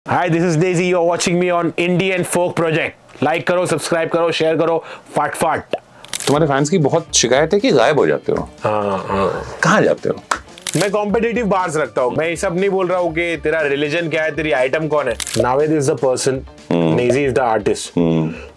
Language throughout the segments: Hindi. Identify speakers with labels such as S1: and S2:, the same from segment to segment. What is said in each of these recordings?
S1: Hi, this is Daisy. You're watching me on Indian Folk Project. Like करो, सब्सक्राइब करो, शेयर करो, फाट फाट।
S2: तुम्हारे फैंस की बहुत शिकायत है कि गायब हो जाते हो। कहाँ जाते हो?
S1: मैं कॉम्पिटिटिव बार्स रखता हूँ। मैं ये सब नहीं बोल रहा हूँ कि तेरा रिलीजन क्या है, तेरी आइटम कौन है। Naved is the person, Naezy is the artist.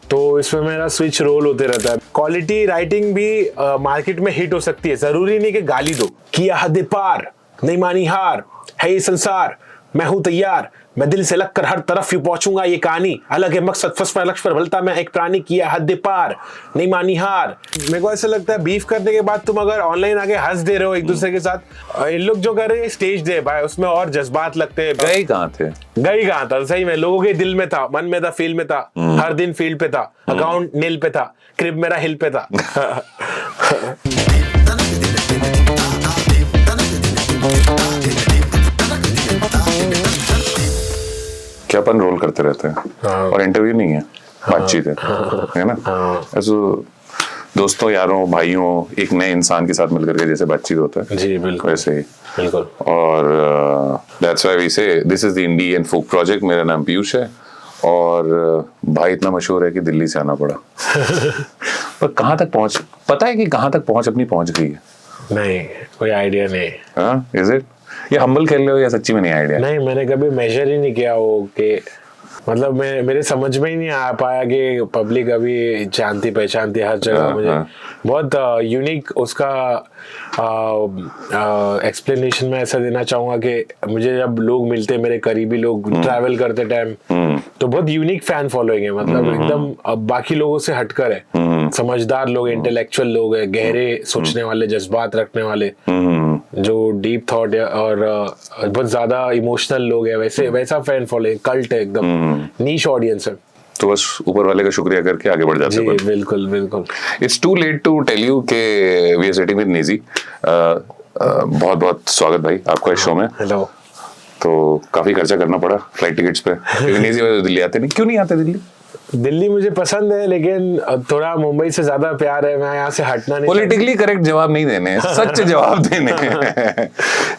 S1: तो इसमें मेरा स्विच रोल होते रहता है। क्वालिटी राइटिंग भी मार्केट में हिट हो सकती है, जरूरी नहीं कि गाली दो। किया हद पार, नहीं मानी हार, है ये संसार, मैं हूं तैयार, मैं दिल से लगकर हर तरफ यूं पहुंचूंगा। ये कहानी अलग है मकसद, फस पर लक्ष्य पर भलता मैं एक प्राणी। किया हद पार, नहीं मानी हार। मेरे को ऐसा लगता है बीफ करने के बाद तुम अगर ऑनलाइन आके हंस दे रहे हो एक दूसरे के साथ, इन लोग जो कर रहे हैं स्टेज दे भाई, उसमें और जज्बात लगते हैं।
S2: गए कहाँ थे?
S1: गई कहाँ था? सही में लोगों के दिल में था, मन में था, फील्ड में था, हर दिन फील्ड पे था, अकाउंट नील पे था, क्रिब मेरा हिल पे था।
S2: क्या अपन रोल करते रहते हैं और इंटरव्यू नहीं है, बातचीत है ना। ऐसे दोस्तों, यारों, भाइयों, एक नए इंसान के साथ मिलकर के जैसे बातचीत होता है,
S1: जी बिल्कुल,
S2: वैसे ही।
S1: बिल्कुल।
S2: और that's why we say this is the Indian folk project. मेरा नाम पीयूष है और भाई इतना मशहूर है कि दिल्ली से आना पड़ा। पर कहाँ तक पहुंच, पता है कि कहाँ तक पहुंच गई है?
S1: नहीं, कोई आइडिया नहीं।
S2: हाँ, इज इट? ये हम्बल खेल रहे हो या सच्ची में नहीं आइडिया?
S1: नहीं, मैंने कभी मेजर ही नहीं किया वो कि मतलब मेरे समझ में ही नहीं आ पाया कि पब्लिक अभी जानती पहचानती हर जगह। मुझे बहुत यूनिक उसका एक्सप्लेनेशन में ऐसा देना चाहूंगा कि मुझे जब लोग मिलते, मेरे करीबी लोग ट्रैवल करते टाइम, तो बहुत यूनिक फैन फॉलोइंग है। मतलब एकदम बाकी लोगों से हटकर है। समझदार लोग, इंटेलेक्चुअल लोग है, गहरे सोचने वाले, जज्बात रखने वाले, जो डीप थॉट और बहुत ज्यादा इमोशनल लोग है, वैसा फैन फॉलोइंग, कल्ट है, एकदम नीश ऑडियंस है।
S2: तो बस ऊपर वाले का शुक्रिया करके आगे बढ़ जाते हैं।
S1: बिल्कुल बिल्कुल।
S2: It's too late to tell you के वी आर सिटिंग विद नेजी। बहुत बहुत स्वागत भाई आपका इस शो में।
S1: हेलो।
S2: तो काफी खर्चा करना पड़ा फ्लाइट टिकट्स पे, क्योंकि नेजी वाले दिल्ली आते नहीं। क्यों नहीं आते दिल्ली?
S1: दिल्ली मुझे पसंद है, लेकिन थोड़ा मुंबई से ज्यादा प्यार है। मैं यहाँ से हटना नहीं।
S2: पॉलिटिकली करेक्ट जवाब नहीं देने, सच जवाब देने।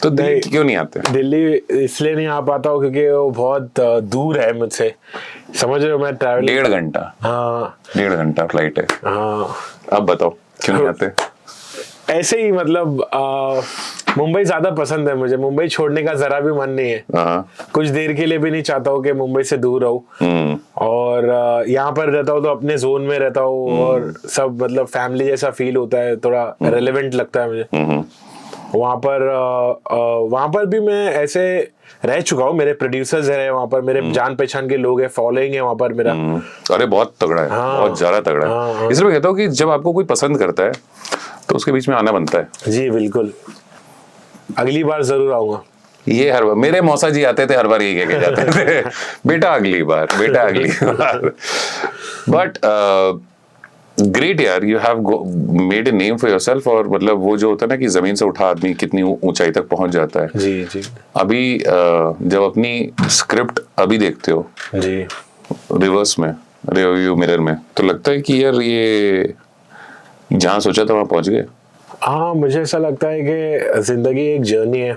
S2: तो दिल्ली क्यों नहीं आते?
S1: दिल्ली इसलिए नहीं आ पाता हूँ क्योंकि वो बहुत दूर है मुझसे। समझ रहे हो, मैं ट्रैवल
S2: 1.5 घंटा।
S1: हाँ,
S2: 1.5 घंटा फ्लाइट है।
S1: हाँ।
S2: अब बताओ क्यों नहीं आते?
S1: ऐसे ही मतलब मुंबई ज्यादा पसंद है मुझे। मुंबई छोड़ने का जरा भी मन नहीं है। कुछ देर के लिए भी नहीं चाहता हूँ कि मुंबई से दूर रहूं। और यहाँ पर रहता हूँ तो अपने जोन में रहता हूँ और सब मतलब फैमिली जैसा फील होता है, थोड़ा रेलेवेंट लगता है मुझे। वहाँ पर भी मैं ऐसे रह चुका हूँ। मेरे प्रोड्यूसर्स है वहाँ पर, मेरे जान पहचान के लोग हैं, फॉलोइंग है वहाँ पर मेरा।
S2: अरे बहुत तगड़ा है। हाँ, बहुत ज्यादा तगड़ा है। इसलिए मैं कहता हूँ कि जब आपको कोई पसंद करता है तो उसके बीच में आना बनता है।
S1: जी बिल्कुल, अगली बार जरूर आऊंगा।
S2: ये हर बार मेरे मौसा जी आते थे, हर बार यही कह के जाते थे, बेटा अगली बार, बेटा अगली बार। बट ग्रेट यार, you have made a name for yourself. और मतलब वो जो होता है ना कि जमीन से उठा आदमी कितनी ऊंचाई तक पहुंच जाता है।
S1: जी जी।
S2: अभी जब अपनी स्क्रिप्ट अभी देखते हो
S1: जी
S2: रिवर्स में, रिव्यू मिरर में, तो लगता है कि यार ये जहाँ सोचा था वहां पहुंच गए।
S1: हाँ, मुझे ऐसा लगता है कि जिंदगी एक जर्नी है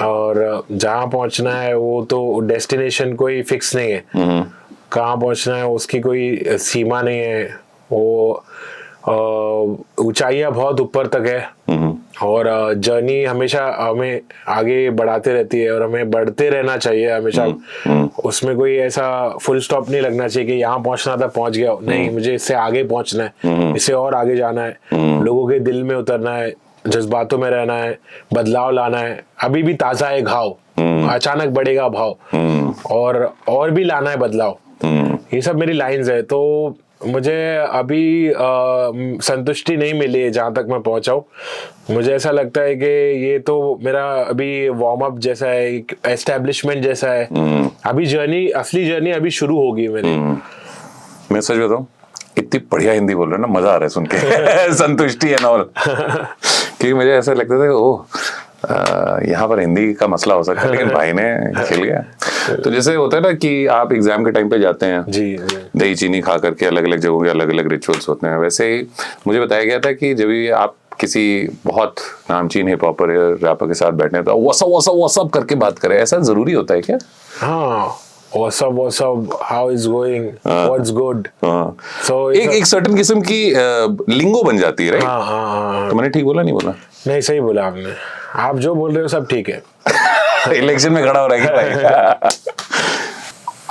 S1: और जहाँ पहुंचना है वो तो डेस्टिनेशन कोई फिक्स नहीं है। कहाँ पहुंचना है उसकी कोई सीमा नहीं है। वो ऊंचाइयां बहुत ऊपर तक है और जर्नी हमेशा हमें आगे बढ़ाते रहती है और हमें बढ़ते रहना चाहिए हमेशा। उसमें कोई ऐसा फुल स्टॉप नहीं लगना चाहिए कि यहाँ पहुंचना था पहुंच गया। नहीं, मुझे इससे आगे पहुंचना है, इससे और आगे जाना है, लोगों के दिल में उतरना है, जज्बातों में रहना है, बदलाव लाना है। अभी भी ताजा है घाव, अचानक बढ़ेगा भाव, और भी लाना है बदलाव। ये सब मेरी लाइंस है। तो मुझे अभी संतुष्टि नहीं मिली है जहाँ तक मैं पहुंचा हूँ। मुझे ऐसा लगता है कि ये तो मेरा अभी वार्म अप जैसा है, एक एस्टेब्लिशमेंट जैसा है। अभी जर्नी, असली जर्नी अभी शुरू होगी मेरी।
S2: मैं सच बताऊं, इतनी बढ़िया हिंदी बोल रहे हो ना, मजा आ रहा है सुन के। संतुष्टि है ना। क्योंकि मुझे ऐसा लगता था ओह यहाँ पर हिंदी का मसला हो सकता है, लेकिन भाई ने खेल गया। तो जैसे होता है ना कि आप एग्जाम के टाइम पे जाते हैं,
S1: जी
S2: दही चीनी खा करके अलग अलग जगहों के अलग अलग रिचुअल्स होते हैं, वैसे ही मुझे बताया गया था कि जब भी आप किसी बहुत नामचीन हिप हॉपर या रैपर के साथ बैठने तो व्हाट्सअप करके बात करें, ऐसा जरूरी होता है क्या?
S1: हाँ, what's up, how is going, what's good. So
S2: एक सर्टेन किस्म की लिंगो बन जाती है, राइट?
S1: हाँ.
S2: तो मैंने ठीक बोला नहीं बोला?
S1: नहीं, सही बोला आपने. आप जो बोल रहे हो सब ठीक है.
S2: इलेक्शन में खड़ा हो रहा है भाई.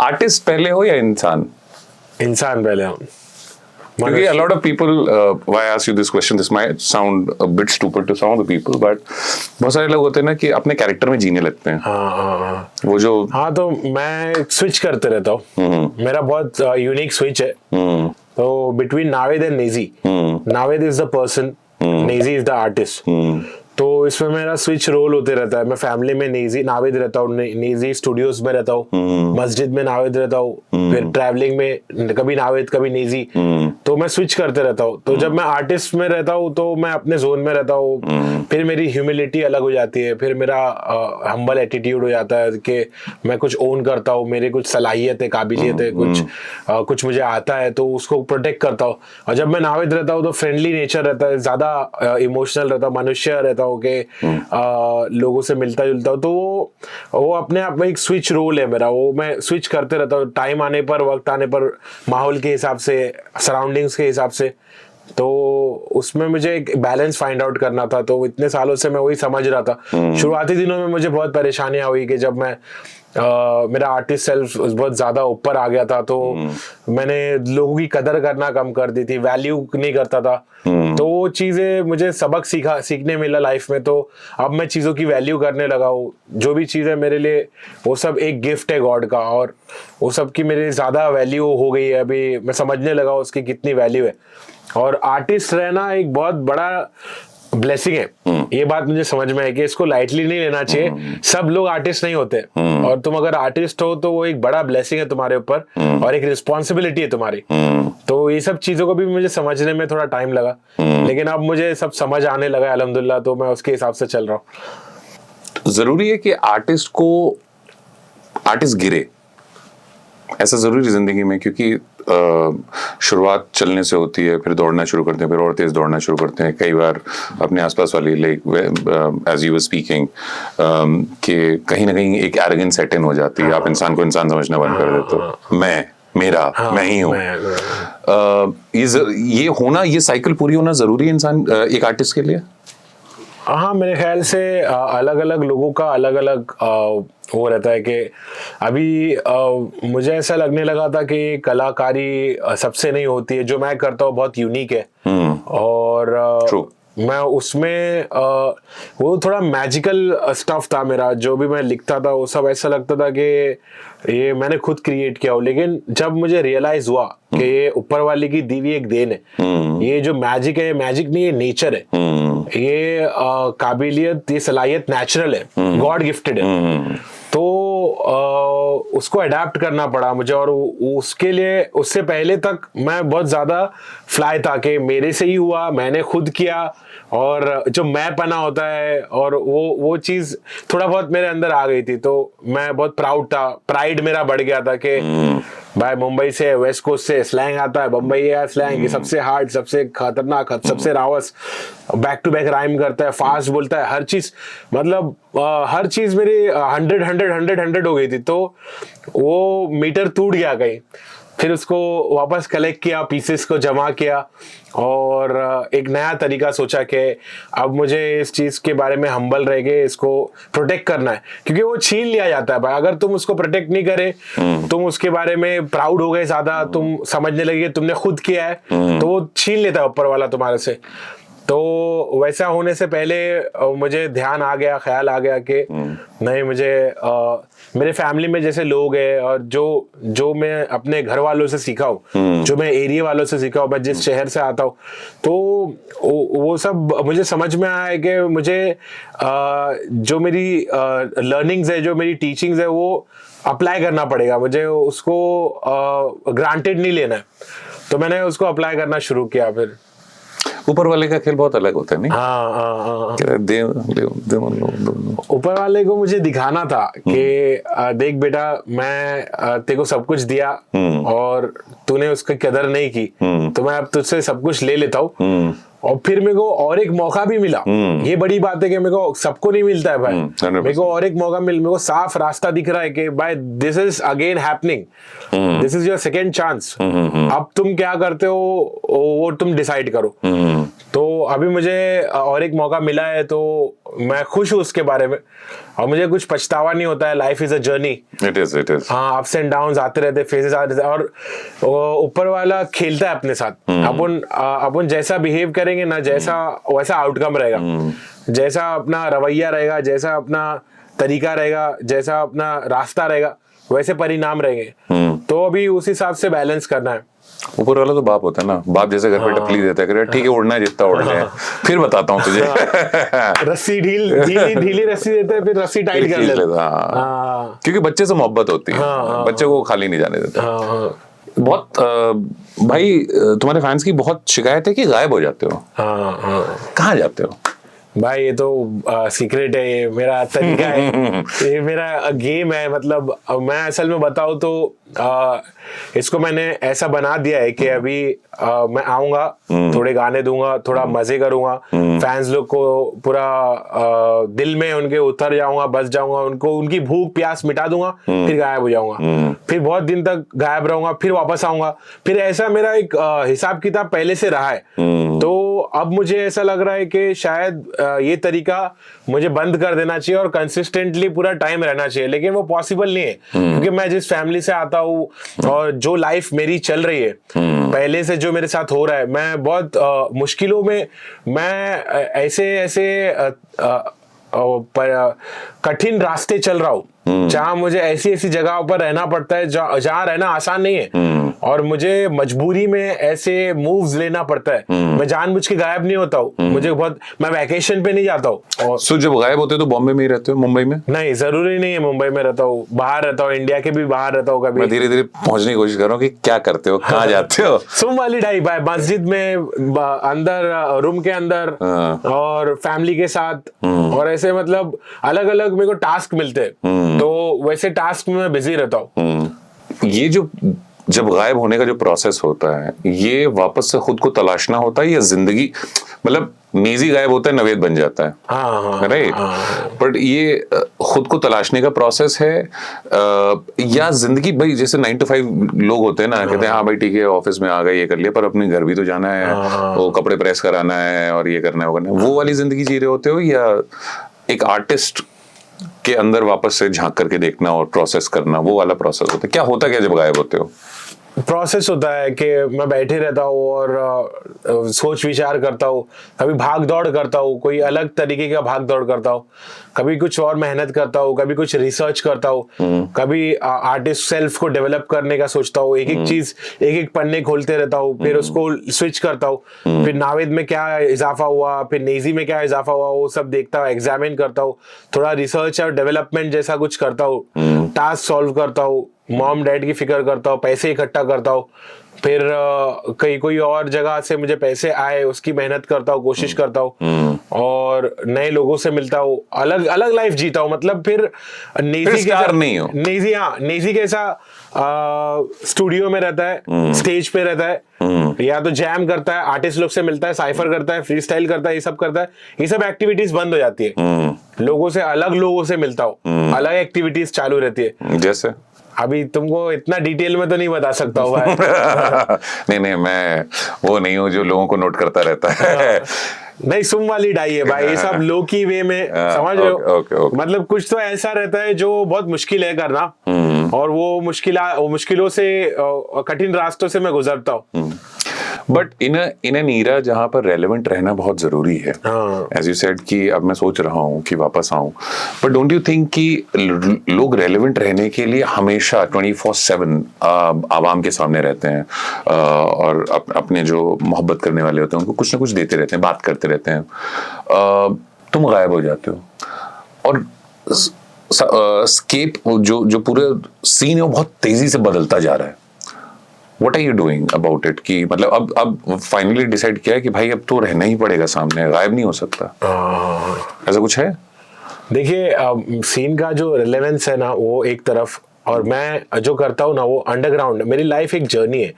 S2: आर्टिस्ट पहले हो या इंसान?
S1: इंसान पहले हो.
S2: क्योंकि a lot of people, why I ask you this question, this might sound a bit stupid to some of the people, but बहुत सारे लोग होते हैं ना कि अपने कैरेक्टर में जीने लगते हैं.
S1: हाँ.
S2: वो जो
S1: तो मैं स्विच करते रहता हूँ. मेरा बहुत यूनिक स्विच है. तो between Naved and Naezy, Naved is the person, Naezy is the artist. तो इसमें मेरा स्विच रोल होते रहता है. मैं फैमिली में नावेद रहता हूँ, नेजी स्टूडियोज में रहता हूँ, मस्जिद में नावेद रहता हूँ, फिर ट्रैवलिंग में कभी नावेद कभी नेजी. तो मैं स्विच करते रहता हूँ. तो जब मैं आर्टिस्ट में रहता हूँ तो मैं अपने जोन में रहता हूँ. फिर मेरी ह्यूमिलिटी अलग हो जाती है, फिर मेरा हम्बल एटीट्यूड हो जाता है कि मैं कुछ ओन करता हूँ, मेरे कुछ सलाहियत है, काबिलियत है, कुछ मुझे आता है, तो उसको प्रोटेक्ट करता हूँ. और जब मैं नावेद रहता हूँ तो फ्रेंडली नेचर रहता है, ज्यादा इमोशनल रहता हूँ, मनुष्य रहता हूँ कि लोगों से मिलता जुलता हूँ. तो वो अपने आप में एक स्विच रोल है मेरा. वो मैं स्विच करते रहता हूँ टाइम आने पर, वक्त आने पर, माहौल के हिसाब से, सराउंडिंग्स के हिसाब से. तो उसमें मुझे एक बैलेंस फाइंड आउट करना था. तो इतने सालों से मैं वही समझ रहा था. शुरुआती दिनों में मुझे बहुत परेशानियां हुई कि जब मैं मेरा आर्टिस्ट सेल्फ बहुत ज्यादा ऊपर आ गया था, तो मैंने लोगों की कदर करना कम कर दी थी, वैल्यू नहीं करता था. तो वो चीजें मुझे सबक सीखने मिला लाइफ में. तो अब मैं चीजों की वैल्यू करने लगा हूँ. जो भी चीज है मेरे लिए वो सब एक गिफ्ट है गॉड का, और वो सब की मेरे ज्यादा वैल्यू हो गई है. अभी मैं समझने लगा उसकी कितनी वैल्यू है. और आर्टिस्ट रहना एक बहुत बड़ा ब्लेसिंग है. ये बात मुझे समझ में है कि इसको लाइटली नहीं लेना चाहिए. सब लोग आर्टिस्ट नहीं होते, और तुम अगर आर्टिस्ट हो तो वो एक बड़ा ब्लेसिंग है तुम्हारे ऊपर, और एक रिस्पॉन्सिबिलिटी है तुम्हारी. तो ये सब चीजों को भी मुझे समझने में थोड़ा टाइम लगा, लेकिन अब मुझे सब समझ आने लगा है अल्हम्दुलिल्लाह. तो मैं उसके हिसाब से चल रहा हूँ.
S2: जरूरी है कि आर्टिस्ट गिरे, ऐसा जरूरी जिंदगी में? क्योंकि शुरुआत चलने से होती है, फिर दौड़ना शुरू करते हैं, फिर और तेज दौड़ना शुरू करते हैं. कई बार अपने आसपास वाली, like as you were speaking, कि कहीं ना कहीं एक एरोगेंस सेट इन हो जाती है. आप इंसान को इंसान समझना बंद कर देते हो. मैं ही हूँ. ये साइकिल पूरी होना जरूरी है इंसान, एक आर्टिस्ट के लिए.
S1: हाँ, मेरे ख्याल से अलग अलग लोगों का अलग अलग वो रहता है कि अभी मुझे ऐसा लगने लगा था कि कलाकारी सबसे नहीं होती है. जो मैं करता हूँ बहुत यूनिक है, और मैं उसमें वो थोड़ा मैजिकल स्टफ था मेरा. जो भी मैं लिखता था वो सब ऐसा लगता था कि ये मैंने खुद क्रिएट किया हो. लेकिन जब मुझे रियलाइज हुआ कि ये ऊपर वाले की दी हुई एक देन है, ये जो मैजिक है, मैजिक नहीं, ये नेचर है, ये काबिलियत, ये सलाहियत नेचुरल है, गॉड गिफ्टेड है. तो उसको अडेप्ट करना पड़ा मुझे. और उसके लिए उससे पहले तक मैं बहुत ज्यादा फ्लाई था कि मेरे से ही हुआ, मैंने खुद किया, और जो मैं पना होता है, और वो चीज थोड़ा बहुत मेरे अंदर आ गई थी. तो मैं बहुत प्राउड था, प्राइड मेरा बढ़ गया था कि भाई मुंबई से, वेस्ट कोस्ट से स्लैंग आता है, बम्बई है स्लैंग, सबसे हार्ड, सबसे खतरनाक, सबसे रावस, बैक टू बैक राइम करता है, फास्ट बोलता है, हर चीज, मतलब हर चीज मेरी 100 हो गई थी. तो वो मीटर टूट गया कहीं. फिर उसको वापस कलेक्ट किया, पीसेस को जमा किया, और एक नया तरीका सोचा कि अब मुझे इस चीज के बारे में हम्बल रह गए, इसको प्रोटेक्ट करना है. क्योंकि वो छीन लिया जाता है भाई. अगर तुम उसको प्रोटेक्ट नहीं करे, तुम उसके बारे में प्राउड हो गए ज्यादा, तुम समझने लगे तुमने खुद किया है, तो वो छीन लेता है ऊपर वाला तुम्हारे से. तो वैसा होने से पहले मुझे ध्यान आ गया, ख्याल आ गया कि नहीं, मुझे मेरे फैमिली में जैसे लोग हैं, और जो मैं अपने घर वालों से सीखा हूँ, जो मैं एरिया वालों से सीखा हूँ, मैं जिस शहर से आता हूँ, तो वो सब मुझे समझ में आया कि मुझे जो मेरी लर्निंग्स है, जो मेरी टीचिंग्स है, वो अप्लाई करना पड़ेगा. मुझे उसको ग्रांटेड नहीं लेना है. तो मैंने उसको अप्लाई करना शुरू किया. फिर
S2: ऊपर वाले का खेल बहुत अलग होता है, नहीं?
S1: हाँ.
S2: दे
S1: ऊपर वाले को मुझे दिखाना था कि देख बेटा, मैं तेरे को सब कुछ दिया, और तूने उसकी कदर नहीं की, तो मैं अब तुझसे सब कुछ ले लेता हूँ, और फिर मेरे को और एक मौका भी मिला। ये बड़ी बात है कि मेरे को सबको नहीं मिलता है भाई।
S2: 100%।
S1: मेरे को और एक मौका मेरे को साफ रास्ता दिख रहा है कि भाई this is again happening, this is your second chance. अब तुम क्या करते हो वो तुम डिसाइड करो। तो अभी मुझे और एक मौका मिला है तो मैं खुश हूँ उसके बारे में, और मुझे कुछ पछतावा नहीं होता है। Life is a journey,
S2: it is
S1: हाँ, अप्स एंड डाउन्स आते रहते, फेजेस आते रहते, और ऊपर वाला खेलता है अपने साथ। अपन जैसा बिहेव करेंगे ना, जैसा वैसा आउटकम रहेगा। जैसा अपना रवैया रहेगा, जैसा अपना तरीका रहेगा, जैसा अपना रास्ता रहेगा, वैसे परिणाम रहेंगे। तो अभी उस हिसाब से बैलेंस करना है।
S2: ऊपर वाला तो बाप होता है ना, बाप जैसे घर पे टपली देता है, ठीक है उड़ना है जितना उड़ ले, फिर बताता हूँ तुझे।
S1: रस्सी ढीली रस्सी देते हैं, फिर रस्सी टाइट कर लेता है।
S2: क्योंकि बच्चे से मोहब्बत होती है, बच्चे को खाली नहीं जाने देते। बहुत भाई तुम्हारे फैंस की बहुत शिकायत है कि गायब हो जाते हो। कहाँ जाते हो
S1: भाई? ये तो सीक्रेट है, ये मेरा तरीका है, ये मेरा गेम है। मतलब मैं असल में बताऊँ तो इसको मैंने ऐसा बना दिया है कि अभी मैं आऊंगा, थोड़े गाने दूंगा, थोड़ा मजे करूंगा, फैंस लोग को पूरा दिल में उनके उतर जाऊंगा, बस जाऊंगा, उनको उनकी भूख प्यास मिटा दूंगा, फिर गायब हो जाऊंगा, फिर बहुत दिन तक गायब रहूंगा, फिर वापस आऊंगा। फिर ऐसा मेरा एक हिसाब किताब पहले से रहा है। तो अब मुझे ऐसा लग रहा है कि शायद ये तरीका मुझे बंद कर देना चाहिए और कंसिस्टेंटली पूरा टाइम रहना चाहिए, लेकिन वो पॉसिबल नहीं है। क्योंकि मैं जिस फैमिली से आता हूँ और जो लाइफ मेरी चल रही है पहले से, जो मेरे साथ हो रहा है, मैं बहुत मुश्किलों में, मैं ऐसे कठिन रास्ते चल रहा हूँ, जहाँ मुझे ऐसी जगहों पर रहना पड़ता है जहाँ रहना आसान नहीं है, और मुझे मजबूरी में ऐसे मूव्स लेना पड़ता है। मैं जानबूझ के गायब नहीं होता हूँ, मुझे बहुत, मैं वैकेशन पे नहीं जाता हूँ। और
S2: सो जब गायब होते हो तो बॉम्बे में ही रहते हो, मुंबई में?
S1: नहीं, जरूरी नहीं है मुंबई में रहता हूँ, बाहर रहता हूँ, इंडिया के भी बाहर रहता हूँ। कभी
S2: मैं धीरे धीरे पहुंचने की कोशिश कर रहा हूँ कि क्या करते हो, कहाँ जाते हो?
S1: सुम वाली ढाई भाई, मस्जिद में, अंदर रूम के अंदर, और फैमिली के साथ, और ऐसे मतलब अलग अलग मेरे को टास्क मिलते हैं, तो वैसे टास्क में मैं बिजी रहता हूँ।
S2: ये जो जब गायब होने का जो प्रोसेस होता है, ये वापस से खुद को तलाशना होता है या जिंदगी, मतलब नेजी गायब होता है, नवेद बन जाता है, राइट? बट ये खुद को तलाशने का प्रोसेस है या जिंदगी? भाई जैसे 9 to 5 लोग होते हैं ना, कहते हैं हाँ भाई ठीक है ऑफिस में आ गए, ये कर लिया, पर अपने घर भी तो जाना है, वो कपड़े प्रेस कराना है, और ये करना है, वो करना है। वो वाली जिंदगी जी रहे होते हो, या एक आर्टिस्ट के अंदर वापस से झांक करके देखना और प्रोसेस करना, वो वाला प्रोसेस होता है? क्या होता क्या जब गायब होते हो?
S1: प्रोसेस होता है कि मैं बैठे रहता हूँ और सोच विचार करता हूँ, कभी भाग दौड़ करता हूँ, कोई अलग तरीके का भाग दौड़ करता हूँ, कभी कुछ और मेहनत करता हूँ, कभी कुछ रिसर्च करता हूँ, कभी आर्टिस्ट सेल्फ को डेवलप करने का सोचता हूँ, एक एक चीज, एक एक पन्ने खोलते रहता हूँ, फिर उसको स्विच करता हूँ, फिर नावेद में क्या इजाफा हुआ, फिर नेजी में क्या इजाफा हुआ, वो सब देखता हूँ, एग्जामिन करता हूँ, थोड़ा रिसर्च और डेवलपमेंट जैसा कुछ करता हूँ, टास्क सॉल्व करता हूँ, मॉम डैड की फिक्र करता हूँ, पैसे इकट्ठा करता हूँ, फिर कहीं कोई और जगह से मुझे पैसे आए उसकी मेहनत करता हूँ, कोशिश करता हूँ, और नए लोगों से मिलता हूँ, अलग अलग लाइफ जीता हूँ। मतलब फिर नेजी कैसा
S2: नहीं हो,
S1: नेजी कैसा स्टूडियो में रहता है, स्टेज पे रहता है, या तो जैम करता है, आर्टिस्ट लोग से मिलता है, साइफर करता है, फ्री स्टाइल करता है, ये सब करता है, ये सब एक्टिविटीज बंद हो जाती है। लोगों से, अलग लोगों से मिलता हूँ, अलग एक्टिविटीज चालू रहती है।
S2: जैसे
S1: अभी तुमको इतना डिटेल में तो नहीं बता सकता हूँ भाई।
S2: नहीं मैं वो नहीं हूँ जो लोगों को नोट करता रहता है।
S1: नहीं, सुम वाली डाई है भाई, ये सब लो की वे में, समझ रहे हो? मतलब कुछ तो ऐसा रहता है जो बहुत मुश्किल है करना, और वो मुश्किलों से, कठिन रास्तों से मैं गुजरता हूँ।
S2: बट इन एन ईरा जहाँ पर रेलेवेंट रहना बहुत जरूरी है, एज यू सेड कि अब मैं सोच रहा हूँ कि वापस आऊं, बट डोंट यू थिंक कि लोग रेलेवेंट रहने के लिए हमेशा 24/7 आवाम के सामने रहते हैं, और अपने जो मोहब्बत करने वाले होते हैं उनको कुछ ना कुछ देते रहते हैं, बात करते रहते हैं, तुम गायब हो जाते हो, और स्केप जो पूरा सीन है वो बहुत तेजी से बदलता जा रहा है। What are you doing about it? कि मतलब अब फाइनली डिसाइड किया है कि भाई अब तो रहना ही पड़ेगा सामने, गायब नहीं हो सकता, ऐसा कुछ है?
S1: देखिए, सीन का जो रिलेवेंस है ना वो एक तरफ, और मैं जो करता हूँ ना वो अंडरग्राउंड, मेरी लाइफ एक जर्नी है।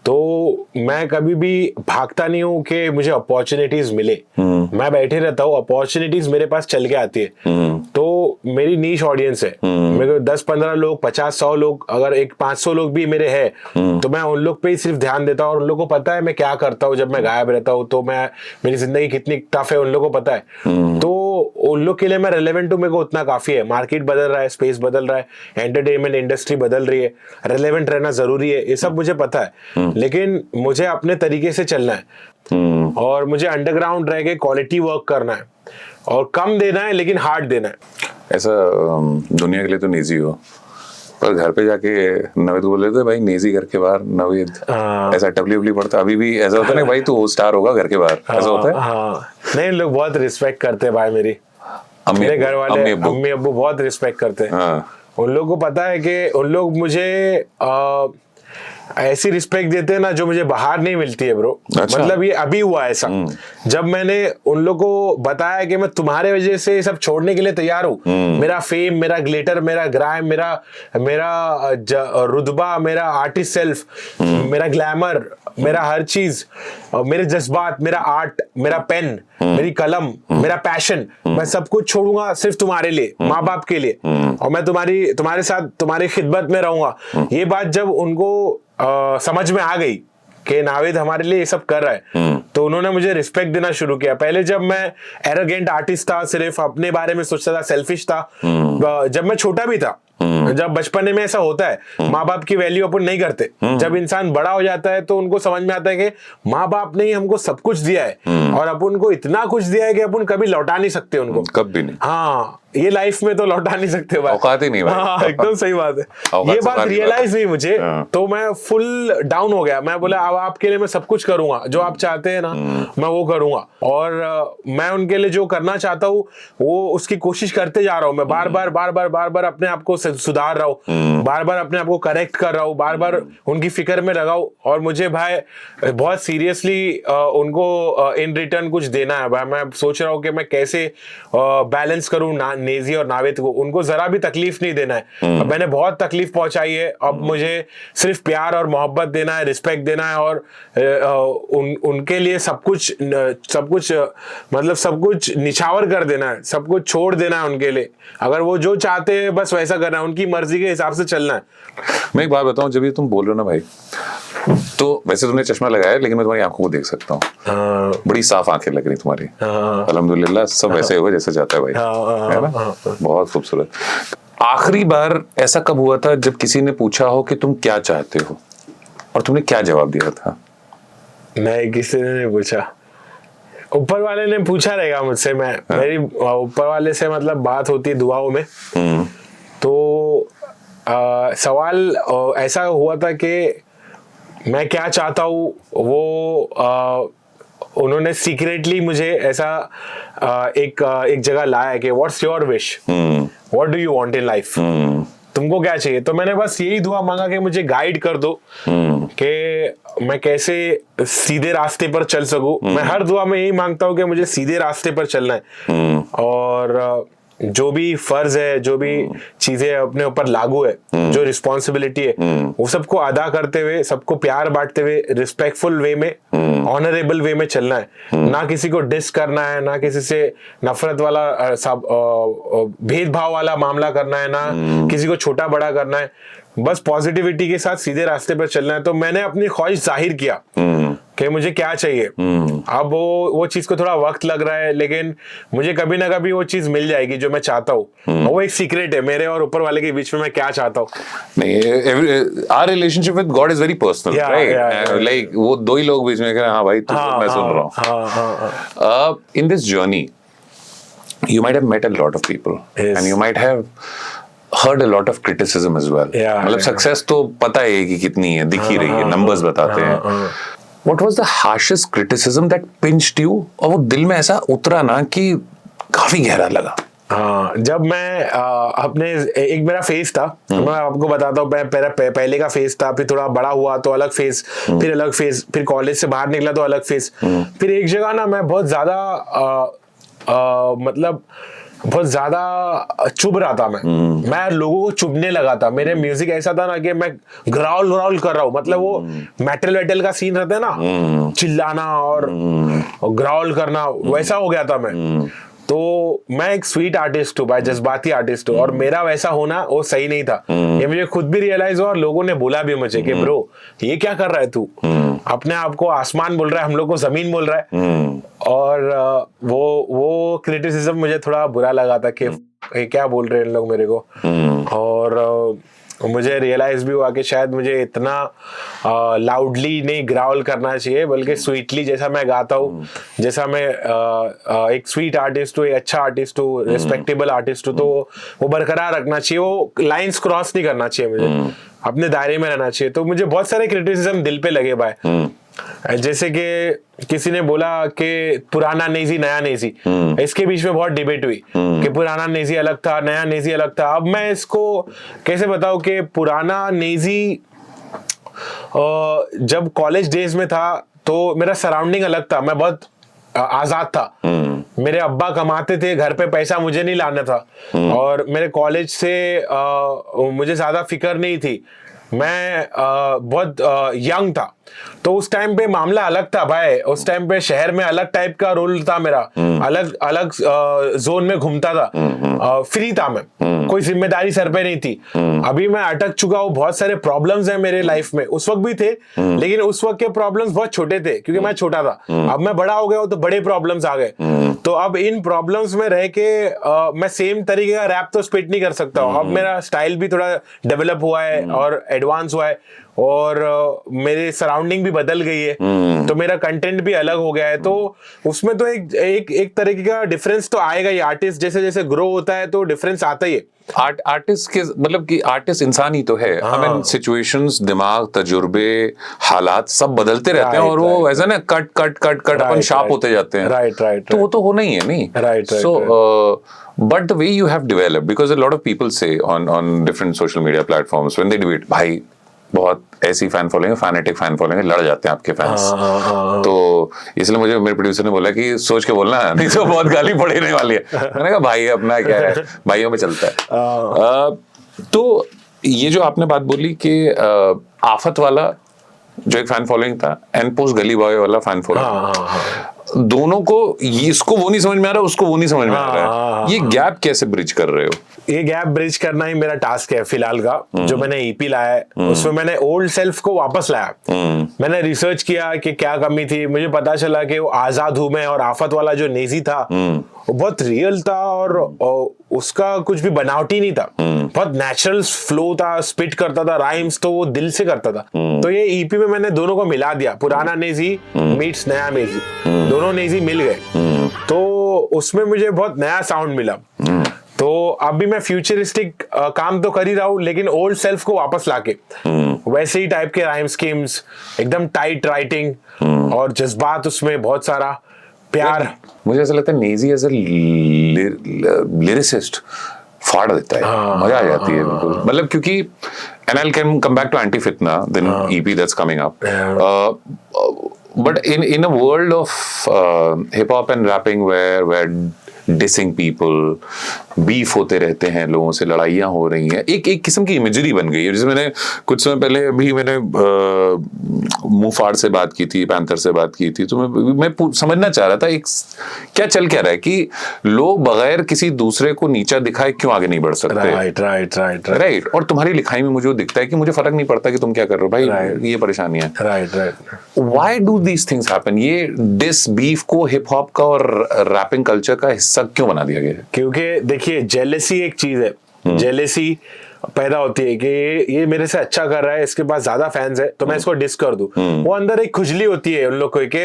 S1: तो मैं कभी भी भागता नहीं हूँ कि मुझे अपॉर्चुनिटीज मिले, मैं बैठे रहता हूँ, अपॉर्चुनिटीज मेरे पास चल के आती है। तो मेरी नीश ऑडियंस है, मेरे को 10-15 लोग, 50-100 लोग, अगर एक 500 लोग भी मेरे हैं तो मैं उन लोग पे ही सिर्फ ध्यान देता हूँ, और उन लोग को पता है मैं क्या करता हूँ जब मैं गायब रहता हूँ, तो मैं मेरी जिंदगी कितनी टफ है उन लोग को पता है। तो उन लोग के लिए मैं रेलेवेंट हूँ, मेरे को उतना काफी है। मार्केट बदल रहा है, स्पेस बदल रहा है, एंटरटेनमेंट इंडस्ट्री बदल रही है, रेलेवेंट रहना जरूरी है, ये सब मुझे पता है। लेकिन मुझे अपने तरीके से चलना है और मुझे अंडरग्राउंड रह के क्वालिटी वर्क करना है और कम देना है लेकिन हार्ड देना है।
S2: ऐसा दुनिया के लिए तो नेजी हो, पर घर पे जाके नवेद को बोले थे भाई नेजी घर के बाहर, नवेद ऐसा टपली उपली पड़ता, अभी भी ऐसा होता है ना भाई तू स्टार होगा घर के बाहर, ऐसा होता है?
S1: नहीं, लोग बहुत रिस्पेक्ट करते हैं भाई, मेरी मेरे घर वाले अम्मी अब्बू बहुत रिस्पेक्ट करते हैं। उन लोगों को पता है कि उन लोग मुझे ऐसी रिस्पेक्ट देते हैं ना जो मुझे बाहर नहीं मिलती है ब्रो।
S2: अच्छा।
S1: मतलब ये अभी हुआ ऐसा, जब मैंने उन लोगों को बताया कि मैं तुम्हारे वजह से सब छोड़ने के लिए तैयार हूँ, मेरा फेम, मेरा ग्लिटर, मेरा ग्राइम, मेरा रुतबा, मेरा आर्टिस्ट सेल्फ, मेरा ग्लैमर, मेरा हर चीज, मेरे जज्बात, मेरा आर्ट, मेरा पेन, मेरी कलम, मेरा पैशन, मैं सब कुछ छोड़ूंगा सिर्फ तुम्हारे लिए, माँ बाप के लिए, और मैं तुम्हारे साथ तुम्हारी खिदमत में रहूंगा। ये बात जब उनको समझ में आ गई कि नावेद हमारे लिए ये सब कर रहा है, तो उन्होंने मुझे रिस्पेक्ट देना शुरू किया। पहले जब मैं एरोगेंट आर्टिस्ट था, सिर्फ अपने बारे में सोचता था, सेल्फिश था, जब मैं छोटा भी था, जब बचपन में ऐसा होता है, माँ बाप की वैल्यू अपन नहीं करते। जब इंसान बड़ा हो जाता है तो उनको समझ में आता है कि माँ बाप ने ही हमको सब कुछ दिया है और अपन को इतना कुछ दिया है कि अपन कभी लौटा नहीं सकते उनको,
S2: कभी नहीं।
S1: हाँ, ये लाइफ में तो लौटा नहीं सकते भाई,
S2: औकात ही नहीं भाई।
S1: हाँ, एकदम सही बात है। ये बात रियलाइज हुई मुझे, तो मैं फुल डाउन हो गया। मैं बोला अब आपके लिए मैं सब कुछ करूंगा, जो आप चाहते हैं ना मैं वो करूंगा, और मैं उनके लिए जो करना चाहता हूँ वो उसकी कोशिश करते जा रहा हूँ। मैं बार बार अपने आप को सुधार रहा हूँ, बार बार अपने आप को करेक्ट कर रहा हूँ, बार बार उनकी फिक्र में लगा हूँ, और मुझे भाई बहुत सीरियसली उनको इन रिटर्न कुछ देना है भाई। मैं सोच रहा हूँ कि मैं कैसे बैलेंस करूँ नेजी और नावेद को, उनको जरा भी तकलीफ नहीं देना है। अब मैंने बहुत तकलीफ पहुंचाई है, अब मुझे सिर्फ प्यार और मोहब्बत देना है, रिस्पेक्ट देना है, और उनके लिए सब कुछ मतलब सब कुछ निछावर कर देना है, सब कुछ छोड़ देना है उनके लिए। अगर वो जो चाहते हैं बस वैसा करना है, उनकी मर्जी के हिसाब से चलना है।
S2: मैं एक बात बताऊं, जब ये तुम बोल रहे हो ना भाई, तो वैसे तुमने चश्मा लगाया है लेकिन मैं तुम्हारी आंखों को देख सकता हूँ, बड़ी साफ आंखें लग रही तुम्हारी, अल्हम्दुलिल्लाह, सब वैसे हुआ जैसे जाता है भाई, है ना? बहुत खूबसूरत। आखिरी बार ऐसा कब हुआ था जब किसी ने पूछा हो कि तुम क्या चाहते हो और तुमने क्या जवाब दिया था?
S1: नहीं, किसी ने नहीं पूछा, ऊपर वाले ने पूछा रहेगा मुझसे। मेरी ऊपर वाले से मतलब बात होती है दुआओं में, तो सवाल ऐसा हुआ था कि मैं क्या चाहता हूँ, वो उन्होंने सीक्रेटली मुझे ऐसा एक जगह लाया कि what's your wish, what do you want in life, तुमको क्या चाहिए। तो मैंने बस यही दुआ मांगा कि मुझे गाइड कर दो कि मैं कैसे सीधे रास्ते पर चल सकूं। मैं हर दुआ में यही मांगता हूँ कि मुझे सीधे रास्ते पर चलना है, और जो भी फर्ज है, जो भी चीजें अपने ऊपर लागू है, जो रिस्पॉन्सिबिलिटी है, वो सबको अदा करते हुए, सबको प्यार बांटते हुए, रिस्पेक्टफुल वे में, ऑनरेबल वे में चलना है। ना किसी को डिस करना है, ना किसी से नफरत वाला भेदभाव वाला मामला करना है, ना किसी को छोटा बड़ा करना है, बस पॉजिटिविटी के साथ सीधे रास्ते पर चलना है। तो मैंने अपनी ख्वाहिश जाहिर किया कि मुझे क्या चाहिए। अब वो चीज को थोड़ा वक्त लग रहा है, लेकिन मुझे कभी ना कभी वो चीज मिल जाएगी जो मैं चाहता हूँ। वो एक सीक्रेट है मेरे और ऊपर वाले के बीच में, मैं क्या चाहता हूँ।
S2: नहीं, our relationship with God is very personal, right? Like वो दो ही लोग बीच में, हाँ भाई तू, मैं सुन रहा हूँ। In this journey, you might have met a lot of people, and you might have heard a lot of criticism as well. मतलब सक्सेस तो पता है कि कितनी है, दिख ही रही है, नंबर्स बताते हैं। What was the harshest criticism that pinched you? और वो दिल में ऐसा उतरा ना कि काफी गहरा लगा।
S1: हाँ, जब मैं अपने एक मेरा फेज था, मैं आपको बताता हूँ, मेरा पहले का फेज था, फिर थोड़ा बड़ा हुआ तो अलग फेज, फिर अलग फेज, फिर कॉलेज से बाहर निकला तो अलग फेज, फिर एक जगह ना मैं बहुत ज्यादा मतलब बहुत ज्यादा चुभ रहा था मैं लोगों को चुभने लगा था। मेरे म्यूजिक ऐसा था ना कि मैं ग्राउल कर रहा हूँ, मतलब वो मेटल का सीन रहता है ना, चिल्लाना और ग्राउल करना, वैसा हो गया था मैं। तो मैं एक स्वीट आर्टिस्ट हूँ भाई, जज्बाती आर्टिस्ट हूँ, और मेरा वैसा होना वो सही नहीं था। ये मुझे खुद भी रियलाइज हुआ और लोगों ने बोला भी मुझे कि ब्रो ये क्या कर रहा है तू, अपने आप को आसमान बोल रहा है, हम लोग को जमीन बोल रहा है। और वो क्रिटिसिज्म मुझे थोड़ा बुरा लगा था कि ये क्या बोल रहे हैं इन लोग मेरे को। और मुझे रियलाइज भी हुआ कि शायद मुझे इतना लाउडली नहीं ग्राउल करना चाहिए, बल्कि स्वीटली, जैसा मैं गाता हूँ, जैसा मैं एक स्वीट आर्टिस्ट हूँ, एक अच्छा आर्टिस्ट हूँ, रिस्पेक्टेबल आर्टिस्ट हूँ, तो वो बरकरार रखना चाहिए, वो लाइंस क्रॉस नहीं करना चाहिए, मुझे अपने दायरे में रहना चाहिए। तो मुझे बहुत सारे क्रिटिसिज्म दिल पे लगे भाई, जैसे कि किसी ने बोला कि पुराना नेजी नया नेजी, इसके बीच में बहुत डिबेट हुई कि पुराना नेजी अलग था, नया नेजी अलग था। अब मैं इसको कैसे बताऊं कि पुराना नेजी जब कॉलेज डेज में था तो मेरा सराउंडिंग अलग था, मैं बहुत आजाद था। मेरे अब्बा कमाते थे, घर पे पैसा मुझे नहीं लाना था, और मेरे कॉलेज से मुझे ज्यादा फिक्र नहीं थी, मैं बहुत यंग था। तो उस टाइम पे मामला अलग था भाई, उस टाइम पे शहर में अलग टाइप का रोल था मेरा, अलग अलग जोन में घूमता था, फ्री था मैं, कोई जिम्मेदारी सर पे नहीं थी। अभी मैं अटक चुका हूँ, बहुत सारे प्रॉब्लम्स हैं मेरे लाइफ में, उस वक्त भी थे, लेकिन उस वक्त के प्रॉब्लम्स बहुत छोटे थे क्योंकि मैं छोटा था। अब मैं बड़ा हो गया हूँ तो बड़े प्रॉब्लम्स आ गए, तो अब इन प्रॉब्लम्स में रह के मैं सेम तरीके का रैप तो स्पिट नहीं कर सकता हूँ। अब मेरा स्टाइल भी थोड़ा डेवलप हुआ है और एडवांस हुआ है, और मेरे सराउंडिंग भी बदल गई है, तो मेरा कंटेंट भी अलग हो गया है। तो उसमें तो एक तरीके का डिफरेंस तो आएगा ही, आर्टिस्ट जैसे जैसे ग्रो होता है तो डिफरेंस आता ही है।
S2: आर्टिस्ट के मतलब कि आर्टिस्ट इंसान ही तो है, हमें सिचुएशंस, दिमाग, तजुर्बे, हालात सब बदलते रहते हैं, और वो ऐसा ना कट कट कट कट अपन शार्प होते जाते हैं।
S1: राइट,
S2: तो वो तो होना ही है नहीं। सो but the way you have developed, because a lot of people say on different social media platforms when they debate, भाई बहुत ऐसी fan following, fanatic fan following, लड़ जाते हैं आपके फैंस। तो इसलिए मुझे मेरे प्रोड्यूसर ने बोला कि सोच के बोलना, नहीं तो बहुत गाली पड़ने वाली है। मैंने कहा भाई अपना क्या है, भाइयों में चलता है। तो ये जो आपने बात बोली कि आफत वाला जो एक फैन फॉलोइंग था एंड पोस्ट गली बॉय वाला फैन फॉलोइंग, दोनों को इसको वो नहीं समझ में आ रहा, उसको वो नहीं समझ में आ रहा है, ये गैप कैसे ब्रिज कर रहे हो?
S1: ये गैप ब्रिज करना ही मेरा टास्क है फिलहाल का। जो मैंने ईपी लाया है उसमें मैंने ओल्ड सेल्फ को वापस लाया। मैंने रिसर्च किया कि क्या कमी थी, मुझे पता चला कि वो आजाद हूं मैं और आफत वाला जो नेजी था वो बहुत रियल था, और उसका कुछ भी बनावटी नहीं था, बहुत नेचुरल फ्लो था, स्पिट करता था राइम्स, तो वो दिल से करता था। तो ये ईपी में मैंने दोनों को मिला दिया, पुराना नेजी मीट्स नया नेजी, दोनों नेजी मिल गए, तो उसमें मुझे बहुत नया साउंड मिला। तो अभी मैं फ्यूचरिस्टिक काम तो कर ही रहा हूँ, लेकिन ओल्ड सेल्फ को वापस लाके वैसे ही टाइप के राइम स्कीम्स, एकदम टाइट राइटिंग और जज्बात, उसमें बहुत सारा प्यार।
S2: मुझे ऐसा लगता है नेजी एज अ लिरिसिस्ट फाड़ देता है, मजा आ जाती है बिल्कुल, मतलब क्योंकि and I'll come back to Anti-Fitna, the EP that's coming up. But in a world of hip hop and rapping where dissing people, beef होते रहते हैं, लोगों से लड़ाइयाँ हो रही हैं, एक किस्म की इमेजरी बन गई है। जैसे मैंने कुछ समय पहले अभी मैंने मुफाड़ से बात की थी, पैंथर से बात की थी, तो मैं समझना चाह रहा था एक क्या चल क्या रहा है कि लोग बगैर किसी दूसरे को नीचा दिखाए क्यों आगे नहीं बढ़ सकते। राइट। और तुम्हारी लिखाई में मुझे दिखता है कि मुझे फर्क नहीं पड़ता कि तुम क्या कर रहे हो भाई, ये परेशानी है। Why do these things happen? ये डिस बीफ को हिप हॉप का और रैपिंग कल्चर का सब क्यों बना दिया गया?
S1: क्योंकि देखिए जेलेसी एक चीज है, जेलेसी पैदा होती है कि ये मेरे से अच्छा कर रहा है, इसके पास ज्यादा फैंस है तो मैं इसको डिस कर दूं। वो अंदर एक खुजली होती है उन लोग को कि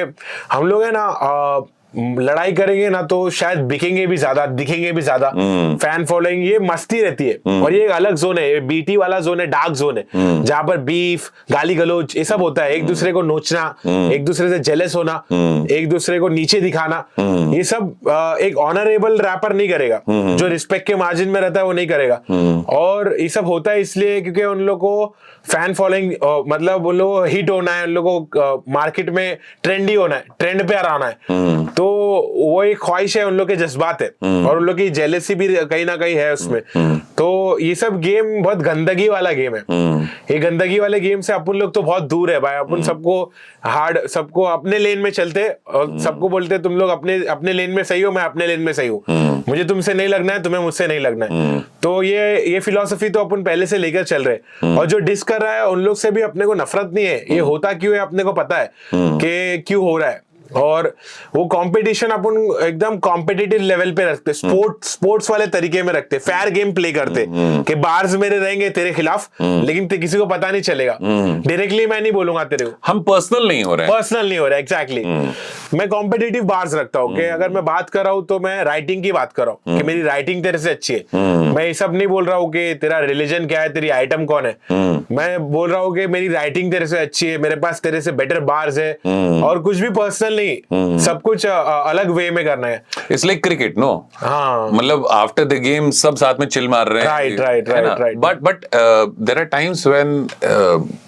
S1: हम लोग है ना लड़ाई करेंगे ना तो शायद बिकेंगे भी ज्यादा, दिखेंगे भी ज्यादा, फैन फॉलोइंग, ये मस्ती रहती है। और ये एक अलग जोन है, बीटी वाला जोन है, डार्क जोन है, जहां पर बीफ, गाली गलौज, ये सब होता है, एक दूसरे को नोचना, एक दूसरे से जेलस होना, एक दूसरे को नीचे दिखाना, ये सब एक ऑनरेबल रैपर नहीं करेगा, जो रिस्पेक्ट के मार्जिन में रहता है वो नहीं करेगा। और ये सब होता है इसलिए क्योंकि उन लोग को फैन फॉलोइंग, मतलब उन लोग को हिट होना है, उन लोग को मार्केट में ट्रेंडी होना है, ट्रेंड पे आना है। तो वो एक ख्वाहिश है, उन लोग के जज्बात है और उन लोग की जेलेसी भी कहीं ना कहीं है उसमें। तो ये सब गेम बहुत गंदगी वाला गेम है। ये गंदगी वाले गेम से अपन लोग तो बहुत दूर है भाई। अपन सबको अपने लेन में चलते और सबको बोलते तुम लोग अपने लेन में सही हो, मैं अपने लेन में सही हूँ, मुझे तुमसे नहीं लगना है, तुम्हें मुझसे नहीं लगना है। तो ये फिलॉसफी तो अपन पहले से लेकर चल रहे। और जो डिस कर रहा है उन लोग से भी अपने को नफरत नहीं है। ये होता क्यों है अपने को पता है कि क्यों हो रहा है। और वो कंपटीशन अपन एकदम कॉम्पिटिटिव लेवल पे रखते, स्पोर्ट्स वाले तरीके में रखते, फेयर गेम प्ले करते कि बार्स मेरे रहेंगे तेरे खिलाफ, लेकिन किसी को पता नहीं चलेगा। डायरेक्टली मैं नहीं बोलूंगा तेरे को,
S2: हम पर्सनल नहीं हो रहे
S1: एग्जैक्टली। मैं कॉम्पिटिटिव बार्स रखता हूँ कि अगर मैं बात कर रहा हूँ तो मैं राइटिंग की बात कर रहा हूँ कि मेरी राइटिंग तेरे से अच्छी है। मैं ये सब नहीं बोल रहा हूँ कि तेरा रिलीजन क्या है, तेरी आइटम कौन है। मैं बोल रहा हूँ कि मेरी राइटिंग तेरे से अच्छी है, मेरे पास तेरे से बेटर बार्स है, और कुछ भी पर्सनल नहीं, सब कुछ अलग वे में करना है।
S2: It's like cricket, no?
S1: हाँ,
S2: मतलब आफ्टर द गेम सब साथ में चिल मार रहे हैं।
S1: Right.
S2: But there are times when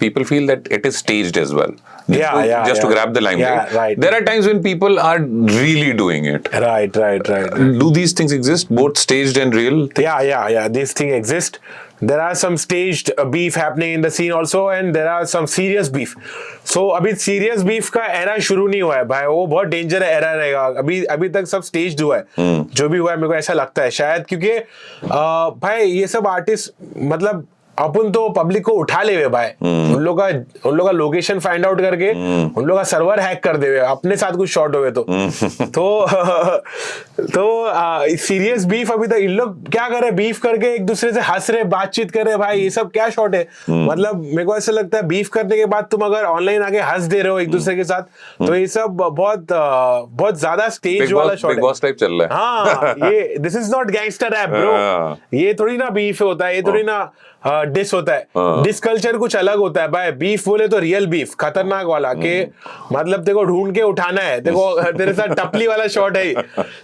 S2: people feel that it is staged as well, just to grab the limelight.
S1: Right.
S2: There are times when people are really doing it.
S1: Right.
S2: Do these things exist, both staged and real?
S1: Yeah. These things exist. There are some staged beef happening in the scene also, and there are some serious beef. So अभी serious beef का era शुरू नहीं हुआ है भाई, वो बहुत डेंजर era रहेगा। अभी तक सब staged हुआ है। जो भी हुआ है मेरे को ऐसा लगता है, शायद क्योंकि भाई ये सब आर्टिस्ट, मतलब अपन तो पब्लिक को उठा ले भाई, उन लोग का लोकेशन फाइंड आउट करके उन लोग का सर्वर हैक कर दे अपने साथ कुछ शॉट हुए तो सीरियस बीफ अभी तक इन लोग क्या कर रहे, बीफ करके एक दूसरे से हंस रहे, बातचीत कर रहे। भाई ये सब क्या शॉट है? मतलब मेरे को ऐसा लगता है बीफ करने के बाद तुम अगर ऑनलाइन आके हंस दे रहे हो एक दूसरे के साथ, तो ये सब बहुत ज्यादा स्टेज वाला शॉट है।
S2: बिग बॉस टाइप चल रहा है।
S1: हाँ, ये this is not gangster rap bro. ये थोड़ी ना बीफ होता है, ये थोड़ी ना डिस होता है। डिस कल्चर कुछ अलग होता है भाई। बीफ बोले तो रियल बीफ, खतरनाक वाला के मतलब तेरे को ढूंढ के उठाना है, तेरे साथ टपली वाला शॉट है।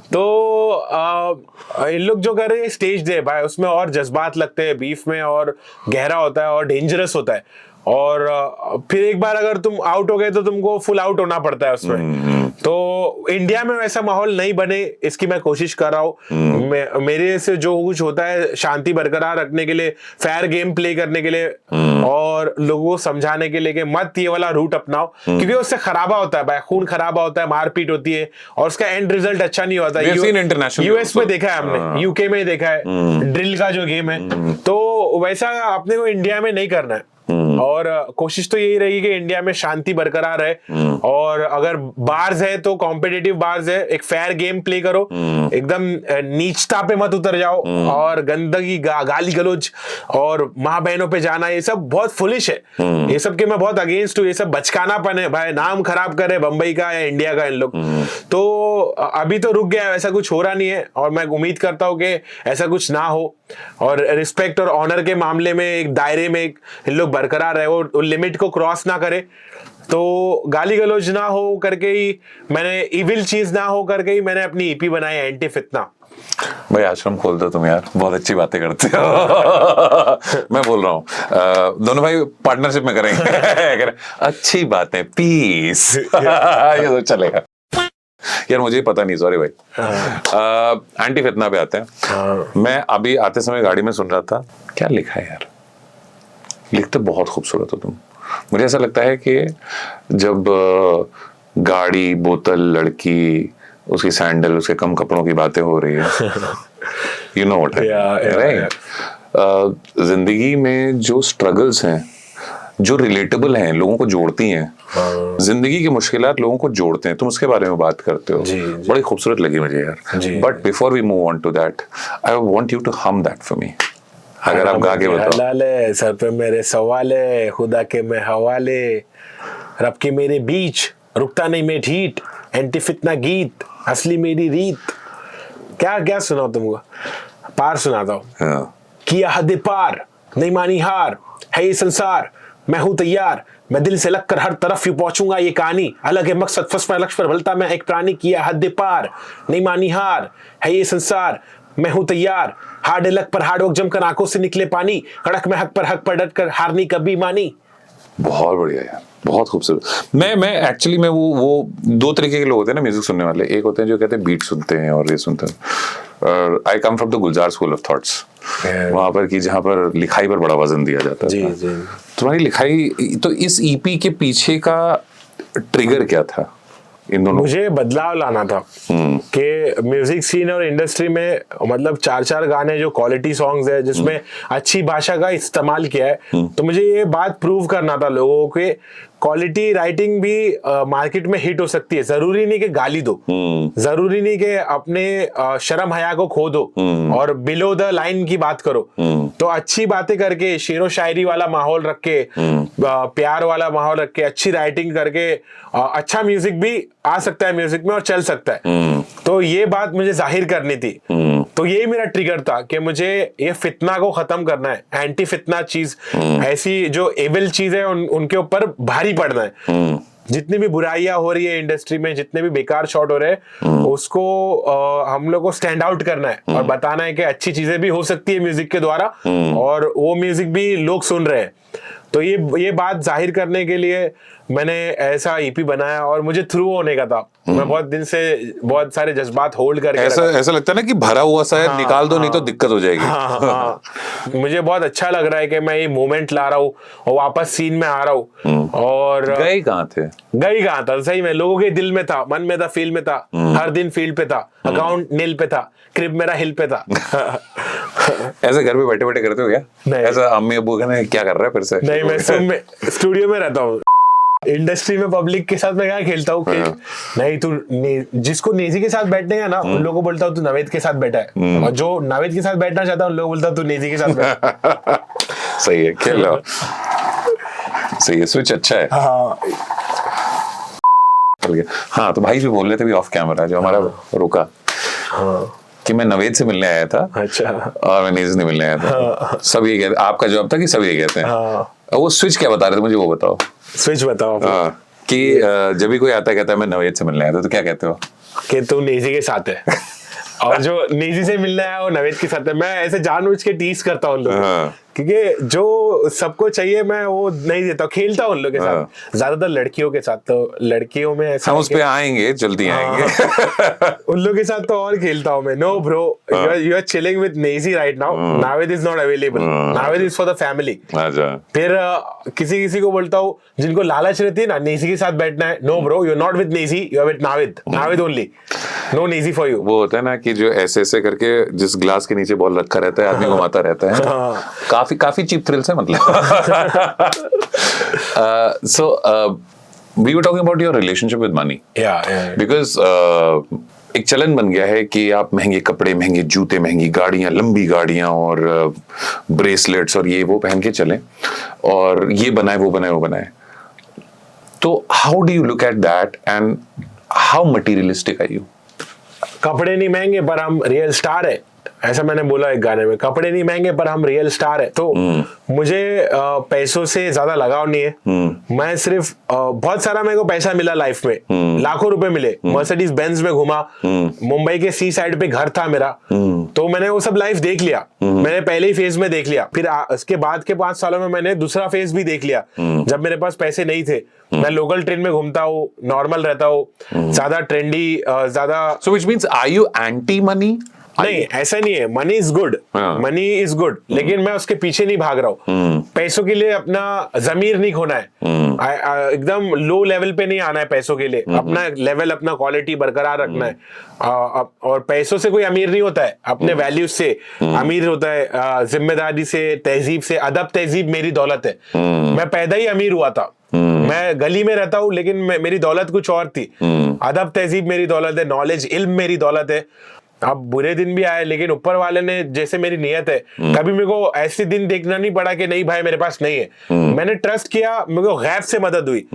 S1: तो इन लोग जो कर रहे हैं स्टेज दे भाई, उसमें और जज्बात लगते हैं बीफ में, और गहरा होता है और डेंजरस होता है। और फिर एक बार अगर तुम आउट हो गए तो तुमको फुल आउट होना पड़ता है उसमें। तो इंडिया में वैसा माहौल नहीं बने, इसकी मैं कोशिश कर रहा हूँ। मेरे से जो कुछ होता है शांति बरकरार रखने के लिए, फेयर गेम प्ले करने के लिए, और लोगों को समझाने के लिए कि मत ये वाला रूट अपनाओ, क्योंकि उससे खराबा होता है भाई, खून खराबा होता है, मारपीट होती है, और उसका एंड रिजल्ट अच्छा नहीं होता है। यूएस में देखा है हमने, यूके में देखा है ड्रिल का जो गेम है। तो वैसा अपने को इंडिया में नहीं करना है। और कोशिश तो यही रहेगी कि इंडिया में शांति बरकरार है, और अगर बार्स है तो कॉम्पिटिटिव बार्स है, एक फेयर गेम प्ले करो, एकदम नीचता पे मत उतर जाओ, और गंदगी गाली गलौज और माँ बहनों पे जाना, ये सब बहुत फुलिश है। ये सब के मैं बहुत अगेंस्ट हूँ। ये सब बचकानापन है भाई, नाम खराब करे बंबई का या इंडिया का इन लोग। तो अभी तो रुक गया, ऐसा कुछ हो रहा नहीं है, और मैं उम्मीद करता हूँ कि ऐसा कुछ ना हो, और रिस्पेक्ट और ऑनर के मामले में एक दायरे में इन लोग बरकरार रहे, वो लिमिट को क्रॉस ना करे। तो गाली गलौज ना हो करके ही मैंने, इविल चीज ना हो करके ही मैंने अपनी ईपी बनाई एंटी फितना।
S2: भाई आश्रम खोल दो तुम यार, बहुत अच्छी बातें करते हो। मैं बोल रहा हूँ दोनों भाई पार्टनरशिप में करेंगे। अच्छी बातें, पीस। ये तो चलेगा यार। मुझे पता नहीं, सॉरी भाई। एंटी फितना पे आते हैं। मैं अभी आते समय गाड़ी में सुन रहा था, क्या लिखा है यार, लिखते बहुत खूबसूरत हो तुम। मुझे ऐसा लगता है कि जब गाड़ी, बोतल, लड़की, उसकी सैंडल, उसके कम कपड़ों की बातें हो रही है, यू नो व्हाट, राइट? जिंदगी में जो स्ट्रगल्स हैं, जो रिलेटेबल हैं, लोगों को जोड़ती हैं, जिंदगी की मुश्किलात लोगों को जोड़ते हैं, तुम उसके बारे में बात करते हो।
S1: जी।
S2: बड़ी खूबसूरत लगी मुझे यार। But before we move on to that, I want you to hum that for me. अगर आप गा के बताओ।
S1: हलाले सर पे मेरे सवाले, खुदा के मैं हवाले, रब के मेरे बीच रुकता नहीं मैं ढीठ, एंटी फितना गीत असली मेरी रीत। क्या क्या सुनाओ तुमको, पार सुनाता हूँ। किया हद पार, नहीं मानी हार, है ये संसार, मैं हूं तैयार, मैं दिल से लगकर हर तरफ ही पहुंचूंगा, ये कहानी अलग है मकसद, फंस मैं लक्ष्य पर भलता मैं एक प्राणी। किया हद पार, नहीं मानी हार, है ये संसार, मैं हूं तैयार, हार्ड लक पर हार्ड वर्क जमकर आंखों से निकले पानी, कड़क में हक पर डट कर हारनी कभी मानी।
S2: बहुत बढ़िया यार, बहुत खूबसूरत। मैं एक्चुअली मैं वो दो तरीके के लोग होते हैं ना म्यूजिक सुनने वाले। एक होते हैं जो कहते हैं बीट सुनते हैं और ये सुनते हैं। I come from the Gulzar school of thoughts, वहां पर कि जहां पर लिखाई पर बड़ा वजन दिया जाता है।
S1: जी जी।
S2: तुम्हारी लिखाई, तो इस ईपी के पीछे का ट्रिगर क्या था इन दोनों?
S1: मुझे बदलाव लाना था कि म्यूजिक सीन और इंडस्ट्री में मतलब 4-4 गाने जो क्वालिटी सॉन्ग्स है जिसमें अच्छी भाषा का इस्तेमाल किया है, तो मुझे ये बात प्रूव करना था लोगों के क्वालिटी राइटिंग भी मार्केट में हिट हो सकती है। जरूरी नहीं कि गाली दो, जरूरी नहीं कि अपने शर्म हया को खो दो और बिलो द लाइन की बात करो। तो अच्छी बातें करके, शेरो शायरी वाला माहौल रख के, प्यार वाला माहौल रख के, अच्छी राइटिंग करके अच्छा म्यूजिक भी आ सकता है म्यूजिक में और चल सकता है। तो ये बात मुझे जाहिर करनी थी। तो यही मेरा ट्रिगर था कि मुझे ये फितना को खत्म करना है, एंटी फितना चीज, ऐसी जो एविल चीज है उनके ऊपर भारी पड़ना है। जितनी भी बुराइयां हो रही है इंडस्ट्री में, जितने भी बेकार शॉट हो रहे हैं, उसको हम लोग को स्टैंड आउट करना है और बताना है कि अच्छी चीजें भी हो सकती है म्यूजिक के द्वारा और वो म्यूजिक भी लोग सुन रहे हैं। तो ये बात जाहिर करने के लिए मैंने ऐसा ईपी बनाया और मुझे थ्रू होने का था। मैं बहुत दिन से बहुत सारे जज्बात होल्ड करके
S2: ऐसा लगता है ना कि भरा हुआ शायद निकाल दो, नहीं तो दिक्कत हो जाएगी।
S1: हाँ। मुझे बहुत अच्छा लग रहा है कि मैं ये मोमेंट ला रहा हूँ और वापस सीन में आ रहा हूँ। और
S2: गए कहाँ था?
S1: सही में लोगों के दिल में था, मन में था, फील्ड में था, हर दिन फील्ड पे था, अकाउंट नील पे था, क्रिब मेरा हिल पे था।
S2: ऐसे घर पे बैठे बैठे करते हो क्या?
S1: नहीं।
S2: ऐसा अम्मी अब्बू कहने क्या कर रहा है फिर से?
S1: नहीं, मैं स्टूडियो में रहता हूँ। इंडस्ट्री में पब्लिक के साथ मैं क्या खेलता हूँ नहीं, तू जिसको नेजी के साथ बैठने का ना उन लोगों को बोलता हूँ तू नवेद के साथ बैठा है, और जो नवेद के साथ बैठना चाहता है उन लोगों को बोलता हूँ तू नेजी के साथ बैठा।
S2: सही है, खेल लो। सही है, स्विच अच्छा है। हाँ, तो भाई भी बोल रहे थे भी ऑफ कैमरा, जो हमारा रुका कि मैं नवेद से मिलने आया था।
S1: अच्छा।
S2: और मैं नेजी से मिलने आया था। सब ये कहते, आपका जवाब था कि सब ये कहते हैं। वो स्विच क्या बता रहे थे मुझे, वो बताओ।
S1: स्विच बताओ
S2: कि जब भी कोई आता है कहता है मैं नवेद से मिलने आया था, तो क्या कहते हो?
S1: कि तू नेजी के साथ है। और जो नेजी से मिलना है वो नवेद के साथ है। मैं ऐसे जानबूझ के टीज करता हूँ लोग, क्योंकि जो सबको चाहिए मैं वो नहीं देता, खेलता हूँ उन लोगों के साथ, ज्यादातर लड़कियों के साथ। तो लड़कियों में ऐसा
S2: हम उस पे आएंगे, जल्दी आएंगे।
S1: उन लोगों के साथ तो और खेलता हूँ मैं। No bro, you are chilling with Naezy right now, Naved is not available, Naved is for the family. फिर किसी को बोलता हूँ जिनको लालच रहती है ना नेजी के साथ बैठना है, no bro, you are not with Naezy, you are with Naved, Naved only, no Naezy for you.
S2: वो होता है ना कि जो ऐसे करके जिस ग्लास के नीचे बॉल रखा रहता है, आदमी घुमाता रहता है। काफी चीप थ्रिल्स है मतलब। So we were talking about your relationship with money.
S1: Yeah.
S2: Because एक चलन बन गया है कि आप महंगे कपड़े, महंगे जूते, महंगी गाड़ियां, लंबी गाड़ियां और ब्रेसलेट्स और ये वो पहन के चलें और ये बनाए वो बनाए। तो how do you look at that and how materialistic are you?
S1: कपड़े नहीं महंगे पर हम रियल स्टार है, ऐसा मैंने बोला एक गाने में। कपड़े नहीं महंगे पर हम रियल स्टार है। तो मुझे पैसों से ज्यादा लगाव नहीं है। मैं सिर्फ बहुत सारा मेरे को पैसा मिला लाइफ में, लाखों रुपए मिले, मर्सिडीज बेंज में घुमा, मुंबई के सी साइड पे घर था मेरा। तो मैंने वो सब लाइफ देख लिया, मैंने पहले ही फेज में देख लिया। फिर उसके बाद के 5 सालों में मैंने दूसरा फेज भी देख लिया, जब मेरे पास पैसे नहीं थे। मैं लोकल ट्रेन में घूमता हूँ, नॉर्मल रहता हूँ, ज्यादा ट्रेंडी, ज्यादा।
S2: So which means are you anti money?
S1: नहीं, ऐसा नहीं है। Money is good, money is good, लेकिन मैं उसके पीछे नहीं भाग रहा हूँ। पैसों के लिए अपना जमीर नहीं खोना है, एकदम लो लेवल पे नहीं आना है पैसों के लिए। अपना लेवल, अपना क्वालिटी बरकरार रखना है। और पैसों से कोई अमीर नहीं होता है, अपने वैल्यूज से अमीर होता है, जिम्मेदारी से, तहजीब से। अदब तहजीब मेरी दौलत है। मैं पैदा ही अमीर हुआ था, मैं गली में रहता हूँ लेकिन मेरी दौलत कुछ और थी। अदब तहजीब मेरी दौलत है, नॉलेज इल्म मेरी दौलत है। अब बुरे दिन भी आए लेकिन ऊपर वाले ने जैसे मेरी नियत है, कभी मेरे को ऐसे दिन देखना नहीं पड़ा कि नहीं भाई मेरे पास नहीं है। मैंने ट्रस्ट किया, मेरे को गैब से मदद हुई,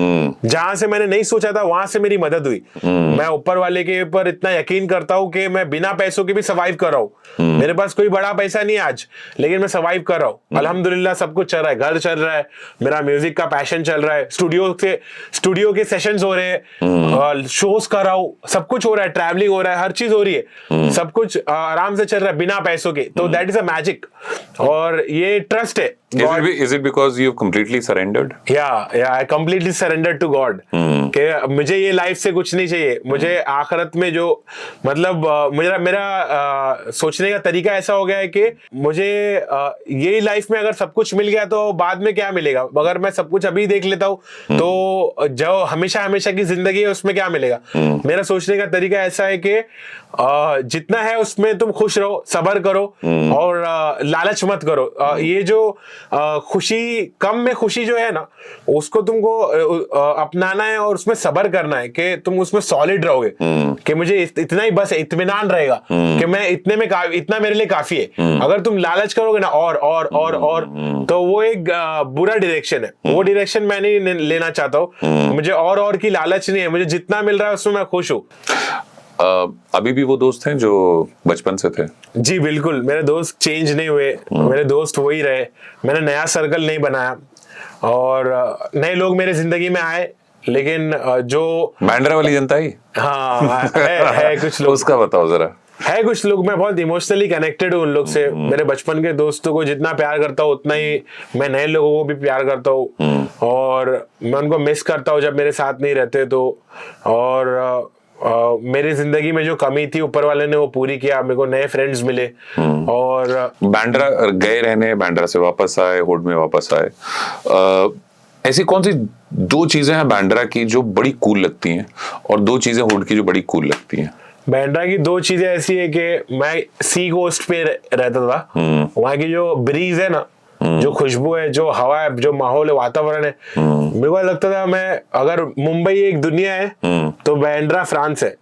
S1: जहां से मैंने नहीं सोचा था वहां से मेरी मदद हुई। मैं ऊपर वाले के ऊपर इतना यकीन करता हूँ कि मैं बिना पैसों के भी सर्वाइव कर रहा हूँ। मेरे पास कोई बड़ा पैसा नहीं है आज, लेकिन मैं सर्वाइव कर रहा हूँ। अल्हम्दुलिल्लाह सब कुछ चल रहा है, घर चल रहा है, मेरा म्यूजिक का पैशन चल रहा है, स्टूडियो के सेशंस हो रहे हैं, शोज कर रहा हूँ, सब कुछ हो रहा है, ट्रैवलिंग हो रहा है, हर चीज हो रही है। सब कुछ आराम से चल रहा है बिना पैसों के, तो दैट इज अ मैजिक, और ये ट्रस्ट है।
S2: Is it because you've completely surrendered?
S1: I completely surrendered to God कि मुझे ये लाइफ से कुछ नहीं चाहिए, मुझे आखिरत में जो मतलब मेरा सोचने का तरीका ऐसा हो गया है कि मुझे यही लाइफ में अगर सब कुछ मिल गया तो बाद में क्या मिलेगा, अगर मैं सब कुछ अभी देख लेता हूँ तो जो हमेशा हमेशा की जिंदगी है उसमें क्या मिलेगा। मेरा सोचने का तरीका ऐसा है कि जितना है उसमें तुम खुश रहो, सब्र करो और लालच मत करो। ये जो खुशी, कम में खुशी जो है ना, उसको तुमको अपनाना है और उसमें सब्र करना है कि तुम उसमें सॉलिड रहोगे कि मुझे इतना ही बस है, इत्मीनान रहेगा कि मैं इतने में इतना मेरे लिए काफी है। अगर तुम लालच करोगे ना और तो वो एक बुरा डायरेक्शन है, वो डायरेक्शन मैं नहीं लेना चाहता हूँ। मुझे और की लालच नहीं है, मुझे जितना मिल रहा है उसमें मैं खुश हूँ।
S2: अभी भी वो दोस्त हैं जो बचपन से थे?
S1: जी बिल्कुल, मेरे दोस्त चेंज नहीं हुए, मेरे दोस्त वही रहे। मैंने नया सर्कल नहीं बनाया और नए लोग मेरे जिंदगी में आए, लेकिन जो
S2: बैंड्रा वाली जनता ही
S1: है कुछ लोग,
S2: उसका बताओ जरा।
S1: है कुछ लोग, मैं बहुत इमोशनली कनेक्टेड हूँ उन लोग से। मेरे बचपन के दोस्तों को जितना प्यार करता हूँ उतना ही मैं नए लोगों को भी प्यार करता हूँ, और मैं उनको मिस करता हूँ जब मेरे साथ नहीं रहते तो। और मेरी जिंदगी में जो कमी थी ऊपर वाले ने वो पूरी किया, मेरे को नए फ्रेंड्स मिले। और
S2: बैंड्रा गए रहने, बैंड्रा से वापस आए, हुड में वापस आए। ऐसी कौन सी दो चीजें हैं बैंड्रा की जो बड़ी कूल लगती हैं और दो चीजें हुड की जो बड़ी कूल लगती हैं?
S1: बैंड्रा की दो चीजें ऐसी है कि मैं सी कोस्ट पे रहता था, वहाँ की जो ब्रीज है ना, जो खुशबू है, जो हवा है, जो माहौल है, वातावरण है, मेरे को लगता था मैं अगर मुंबई एक दुनिया है तो बैंड्रा फ्रांस है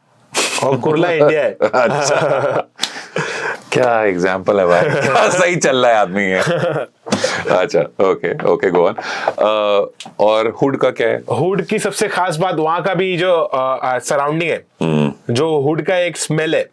S1: और कुर्ला इंडिया है।
S2: अच्छा क्या एग्जाम्पल है भाई, क्या सही चल रहा है आदमी है। अच्छा ओके गो ऑन। और हुड का क्या है?
S1: हुड की सबसे खास बात वहां का भी जो सराउंडिंग है, जो हुड का एक स्मेल है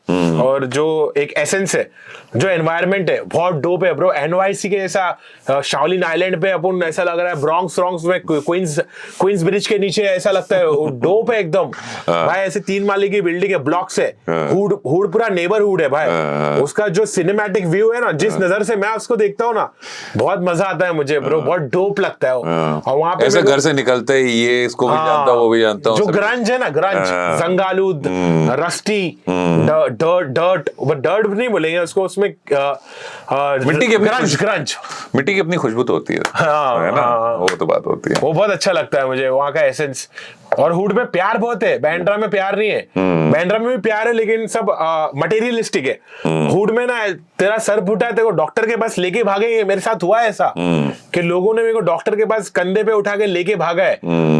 S1: और जो एक एसेंस है, जो एनवायरनमेंट है, बहुत डोप है ब्रो। एनवाईसी के जैसा शाओलिन आइलैंड पे अपन ऐसा लग रहा है, ब्रॉन्क्स में क्वींस ब्रिज के नीचे ऐसा लगता है, डोप है एकदम भाई। ऐसे 3 माले की बिल्डिंग है, ब्लॉक्स है, हुड पूरा नेबरहुड है भाई। उसका जो सिनेमैटिक व्यू है ना, जिस नजर से मैं उसको देखता हूँ ना, बहुत मजा आता है मुझे ब्रो, बहुत डोप लगता है। और वहां पे
S2: ऐसे घर से निकलते ही ये इसको भी जानता हूँ, वो भी जानता हूँ।
S1: जो ग्रंज है ना, ग्रंज, जंगालूद, रस्टी, डर्ट नहीं बोलेंगे उसको, उसमें
S2: मिट्टी की
S1: ग्रंज
S2: मिट्टी की अपनी खुशबू तो होती है, है ना? वो तो बात होती है,
S1: वो बहुत अच्छा लगता है मुझे वहाँ का एसेंस। और हुड में प्यार बहुत है, बैंड्रा में प्यार नहीं है। बैंड्रा में भी प्यार है लेकिन सब मटेरियलिस्टिक है। हुड में ना तेरा सर फूटा है, तेरे को डॉक्टर के पास लेके भागेंगे। मेरे साथ हुआ है ऐसा कि लोगों ने मेरे को डॉक्टर के पास कंधे पे उठा के लेके भागा है,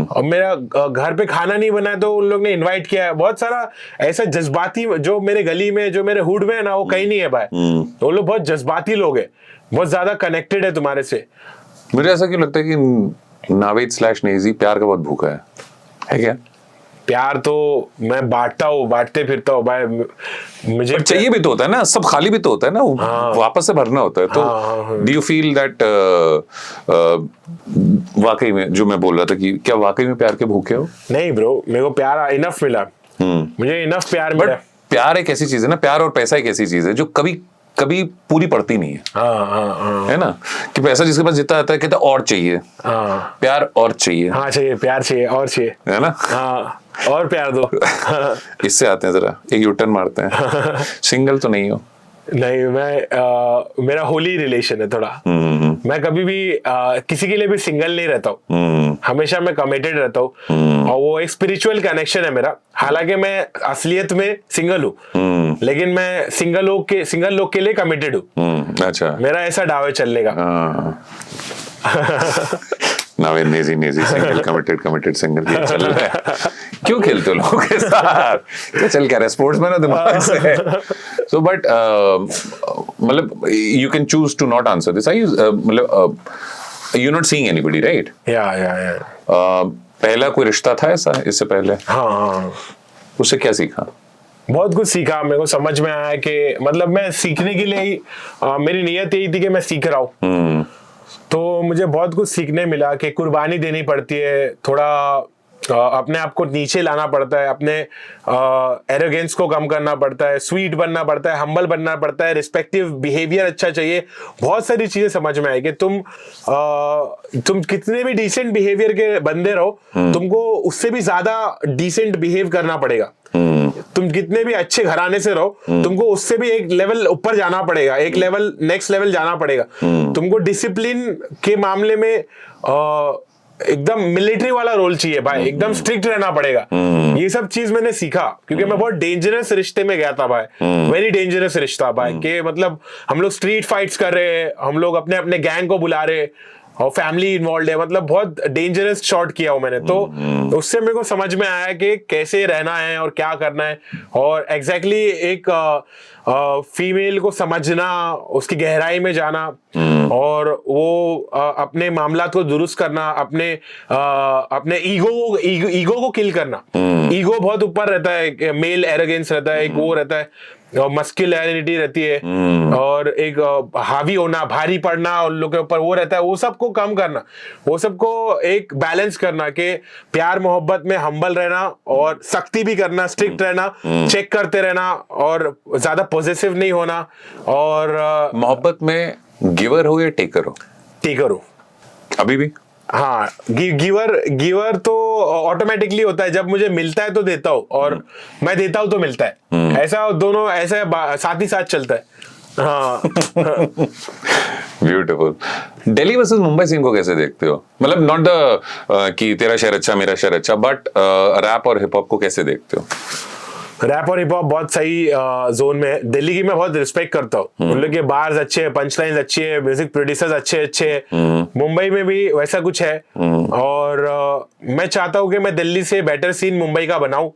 S1: और मेरा घर पे खाना नहीं बना है तो उन लोग ने इनवाइट किया है। बहुत सारा ऐसा जज्बाती जो मेरे गली में, जो मेरे हुड में है ना, वो कहीं नहीं है भाई। वो लोग बहुत जज्बाती लोग है, बहुत ज्यादा कनेक्टेड है तुम्हारे से।
S2: मुझे ऐसा क्यों लगता है कि नावेद/नेजी प्यार का बहुत भूखा है क्या?
S1: प्यार तो मैं बांटता हूँ, बांटते फिरता हूँ भाई। मुझे
S2: चाहिए भी तो होता है ना, सब खाली भी तो होता है ना, वापस से भरना होता है। तो डू यू फील दैट वाकई में जो मैं बोल रहा था कि क्या वाकई में प्यार के भूखे हो?
S1: नहीं ब्रो, मेरे को प्यार इनफ मिला, मुझे इनफ प्यार मिला।
S2: प्यार एक ऐसी चीज है ना, प्यार और पैसा एक ऐसी चीज है जो कभी पूरी पड़ती नहीं है। है ना, कि पैसा जिसके पास जितना आता है कहता और चाहिए, प्यार और चाहिए।
S1: हाँ चाहिए, प्यार चाहिए और चाहिए,
S2: है ना?
S1: हाँ और प्यार दो।
S2: इससे आते हैं जरा एक यूटर्न मारते हैं। सिंगल तो नहीं हो?
S1: नहीं, मैं मेरा होली रिलेशन है थोड़ा। मैं कभी भी किसी के लिए भी सिंगल नहीं रहता हूँ, हमेशा मैं कमिटेड रहता हूँ, और वो एक स्पिरिचुअल कनेक्शन है मेरा। हालांकि मैं असलियत में सिंगल हूँ, लेकिन मैं सिंगल लोग के लिए कमिटेड हूँ।
S2: अच्छा,
S1: मेरा ऐसा दाव है चलने का।
S2: Naved Naezy single committed single ये चल रहा है। क्यों खेलते हो लोगों के साथ? क्या चल क्या रहा है? स्पोर्ट्समैन हो दिमाग से। सो बट मतलब you can choose to not answer this. मतलब you not seeing anybody, right?
S1: या
S2: पहला कोई रिश्ता था ऐसा इससे पहले?
S1: हाँ।
S2: उससे क्या सीखा?
S1: बहुत कुछ सीखा। मेरे को समझ में आया कि मतलब मैं सीखने के लिए ही मेरी नीयत यही थी कि मैं सीख रहा हूँ। तो मुझे बहुत कुछ सीखने मिला कि कुर्बानी देनी पड़ती है, थोड़ा अपने आप को नीचे लाना पड़ता है, अपने एरोगेंस को कम करना पड़ता है, स्वीट बनना पड़ता है, हम्बल बनना पड़ता है, रिस्पेक्टिव बिहेवियर अच्छा चाहिए, बहुत सारी चीजें समझ में आई कि तुम कितने भी डिसेंट बिहेवियर के बंदे रहो, तुमको उससे भी ज्यादा डिसेंट बिहेव करना पड़ेगा। तुम कितने भी अच्छे घराने से रहो, तुमको उससे भी एक लेवल ऊपर जाना पड़ेगा, एक लेवल नेक्स्ट लेवल जाना पड़ेगा। तुमको डिसिप्लिन के मामले में एकदम मिलिट्री वाला रोल चाहिए भाई, एकदम स्ट्रिक्ट रहना पड़ेगा। ये सब चीज मैंने सीखा क्योंकि मैं बहुत डेंजरस रिश्ते में गया था भाई, वेरी डेंजरस रिश्ता भाई, कि मतलब हम लोग स्ट्रीट फाइट्स कर रहे हैं, हम लोग अपने अपने गैंग को बुला रहे और फैमिली इन्वॉल्व है, मतलब बहुत डेंजरस शॉट किया हूं मैंने। तो उससे मेरे को समझ में आया कि कैसे रहना है और क्या करना है, और एग्जैक्टली एक फीमेल को समझना, उसकी गहराई में जाना, और वो अपने मामलात को दुरुस्त करना, अपने ईगो को किल करना। ईगो बहुत ऊपर रहता है, मेल एरोगेंस रहता है, एक वो रहता है, और मस्कुलिनिटी रहती है, और एक हावी होना, भारी पड़ना उन लोगों के ऊपर वो रहता है। वो सबको कम करना, वो सबको एक बैलेंस करना कि प्यार मोहब्बत में हम्बल रहना और सख्ती भी करना, स्ट्रिक्ट रहना, चेक करते रहना, और ज्यादा पॉजिटिव नहीं होना। और
S2: मोहब्बत में गिवर हो या टेकर हो?
S1: टेकर हो
S2: अभी भी।
S1: हाँ, गिवर तो ऑटोमेटिकली होता है, जब मुझे मिलता है तो देता हूँ, और मैं देता हूँ तो मिलता है, ऐसा दोनों ऐसा साथ ही साथ चलता है। हाँ।
S2: Beautiful. Delhi versus Mumbai scene को कैसे देखते हो? मतलब नॉट द कि तेरा शहर अच्छा मेरा शहर अच्छा, बट रैप और हिप हॉप को कैसे देखते हो?
S1: रैप और हिप हॉप बहुत सही जोन में है। दिल्ली की मैं बहुत रिस्पेक्ट करता हूँ, उन लोग के बार्स अच्छे हैं, पंच लाइन्स अच्छी है, म्यूजिक प्रोड्यूसर्स अच्छे हैं। मुंबई में भी वैसा कुछ है, और मैं चाहता हूँ कि मैं दिल्ली से बेटर सीन मुंबई का बनाऊं,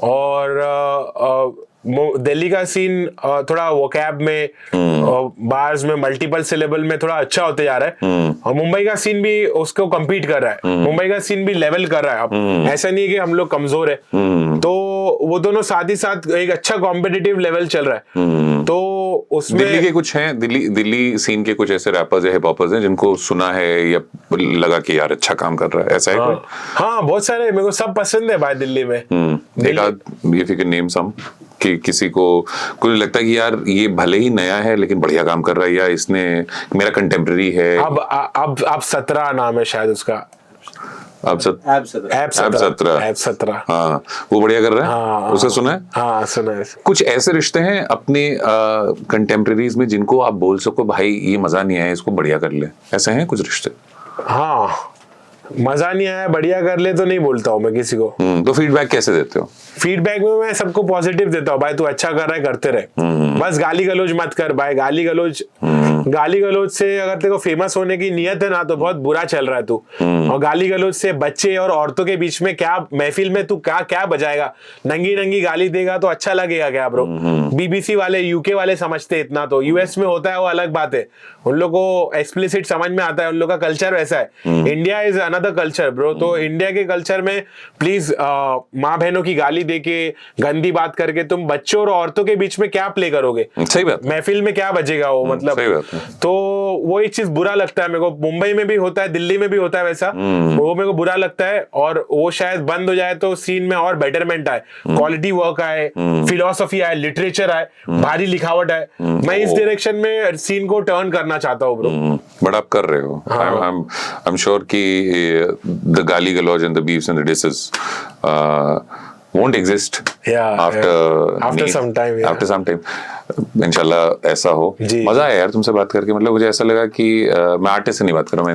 S1: और दिल्ली का सीन थोड़ा वोकैब में, बार्स में, मल्टीपल सिलेबल में थोड़ा अच्छा होते जा रहा है, और मुंबई का सीन भी उसको compete कर रहा है, मुंबई का सीन भी लेवल कर रहा है। अब ऐसा नहीं है कि हम लोग कमजोर है, तो वो दोनों साथ ही साथ एक अच्छा कॉम्पिटिटिव लेवल चल रहा है। तो उसमें
S2: दिल्ली के कुछ हैं, दिल्ली सीन के कुछ ऐसे रैपर्स या हिप हॉपर्स हैं जिनको सुना है या लगा कि यार अच्छा काम कर रहा है, ऐसा है कोई?
S1: हाँ, बहुत सारे, मेरे को सब पसंद है भाई दिल्ली में।
S2: If you can name some, कि किसी को कुछ लगता है कि यार ये भले ही नया है लेकिन बढ़िया काम कर रहा है, या इसने मेरा कंटेम्पररी है।
S1: अब 17 नाम है शायद उसका,
S2: अब 17 हाँ, वो बढ़िया कर रहा है।
S1: हाँ,
S2: उसे सुना है?
S1: हाँ, सुना है।
S2: कुछ ऐसे रिश्ते हैं अपने कंटेम्पररीज में जिनको आप बोल सको भाई ये मजा नहीं आया, इसको बढ़िया कर ले, ऐसे हैं कुछ रिश्ते?
S1: हाँ, मजा नहीं आया बढ़िया कर ले तो नहीं बोलता हूँ मैं किसी को।
S2: तो फीडबैक कैसे देते हो?
S1: फीडबैक में मैं सबको पॉजिटिव देता हूँ, भाई तू अच्छा कर रहा है, करते रहे, बस गाली गलौज मत कर भाई। गाली गलौज से अगर तेरे को फेमस होने की नियत है ना, तो बहुत बुरा चल रहा है तू। और गाली गलौज से बच्चे और औरतों के बीच में क्या महफिल में तू क्या बजाएगा? नंगी गाली देगा तो अच्छा लगेगा क्या ब्रो? बीबीसी वाले, यूके वाले समझते इतना, तो यूएस में होता है वो अलग बात है, उन लोग को एक्सप्लिसिट समझ में आता है, उन लोग का कल्चर वैसा है। India is another culture bro. तो इंडिया के कल्चर में प्लीज माँ बहनों की गाली देके, गंदी बात करके तुम बच्चों और औरतों के बीच में क्या प्ले करोगे?
S2: सही बात,
S1: महफिल में क्या बजेगा वो? मतलब तो वो एक चीज बुरा लगता है मेरे को। मुंबई में भी होता है, दिल्ली में भी होता है वैसा, वो मेरे को बुरा लगता है। और वो शायद बंद हो जाए तो सीन में और बेटरमेंट आए, क्वालिटी वर्क आए, फिलोसफी आए, लिटरेचर आए, भारी लिखावट आए। मैं इस डायरेक्शन में सीन को टर्न करना चाहता हूँ ब्रो।
S2: बट आप कर रहे हो। आई एम श्योर कि द गाली गलौज and the beefs and the dishes won't exist after some time. After some time, इंशाल्लाह ऐसा हो। मजा आया यार तुमसे बात करके। मतलब मुझे ऐसा लगा कि मैं आर्टिस्ट से नहीं बात कर रहा, मैं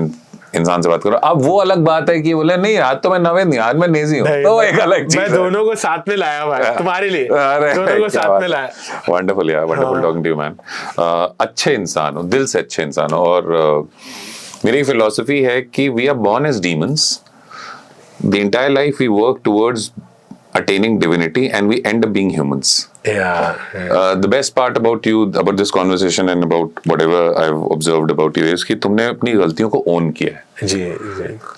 S2: इंसान से बात कर रहा हूँ। अब वो अलग बात है कि बोले नहीं आज तो मैं नवेद नहीं, आज मैं नेजी हूँ, तो एक अलग चीज।
S1: मैं दोनों को साथ में लाया भाई तुम्हारे लिए, दोनों को साथ में लाया।
S2: वंडरफुल यार, wonderful talking to you man. अच्छे इंसान हो, दिल से अच्छे इंसान हो। और मेरी फिलॉसफी है कि we are born as demons, the entire life we work towards attaining divinity and we end up being humans. The best part about you, about this conversation and about whatever I've observed about you is कि तुमने अपनी गलतियों को own किया है।
S1: जी।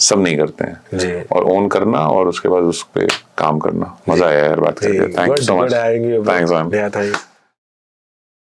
S2: सब नहीं करते हैं
S1: जी।
S2: और own करना और उसके बाद उस पे काम करना। मजा आया यार बात करके। Thank you so much. Thanks man.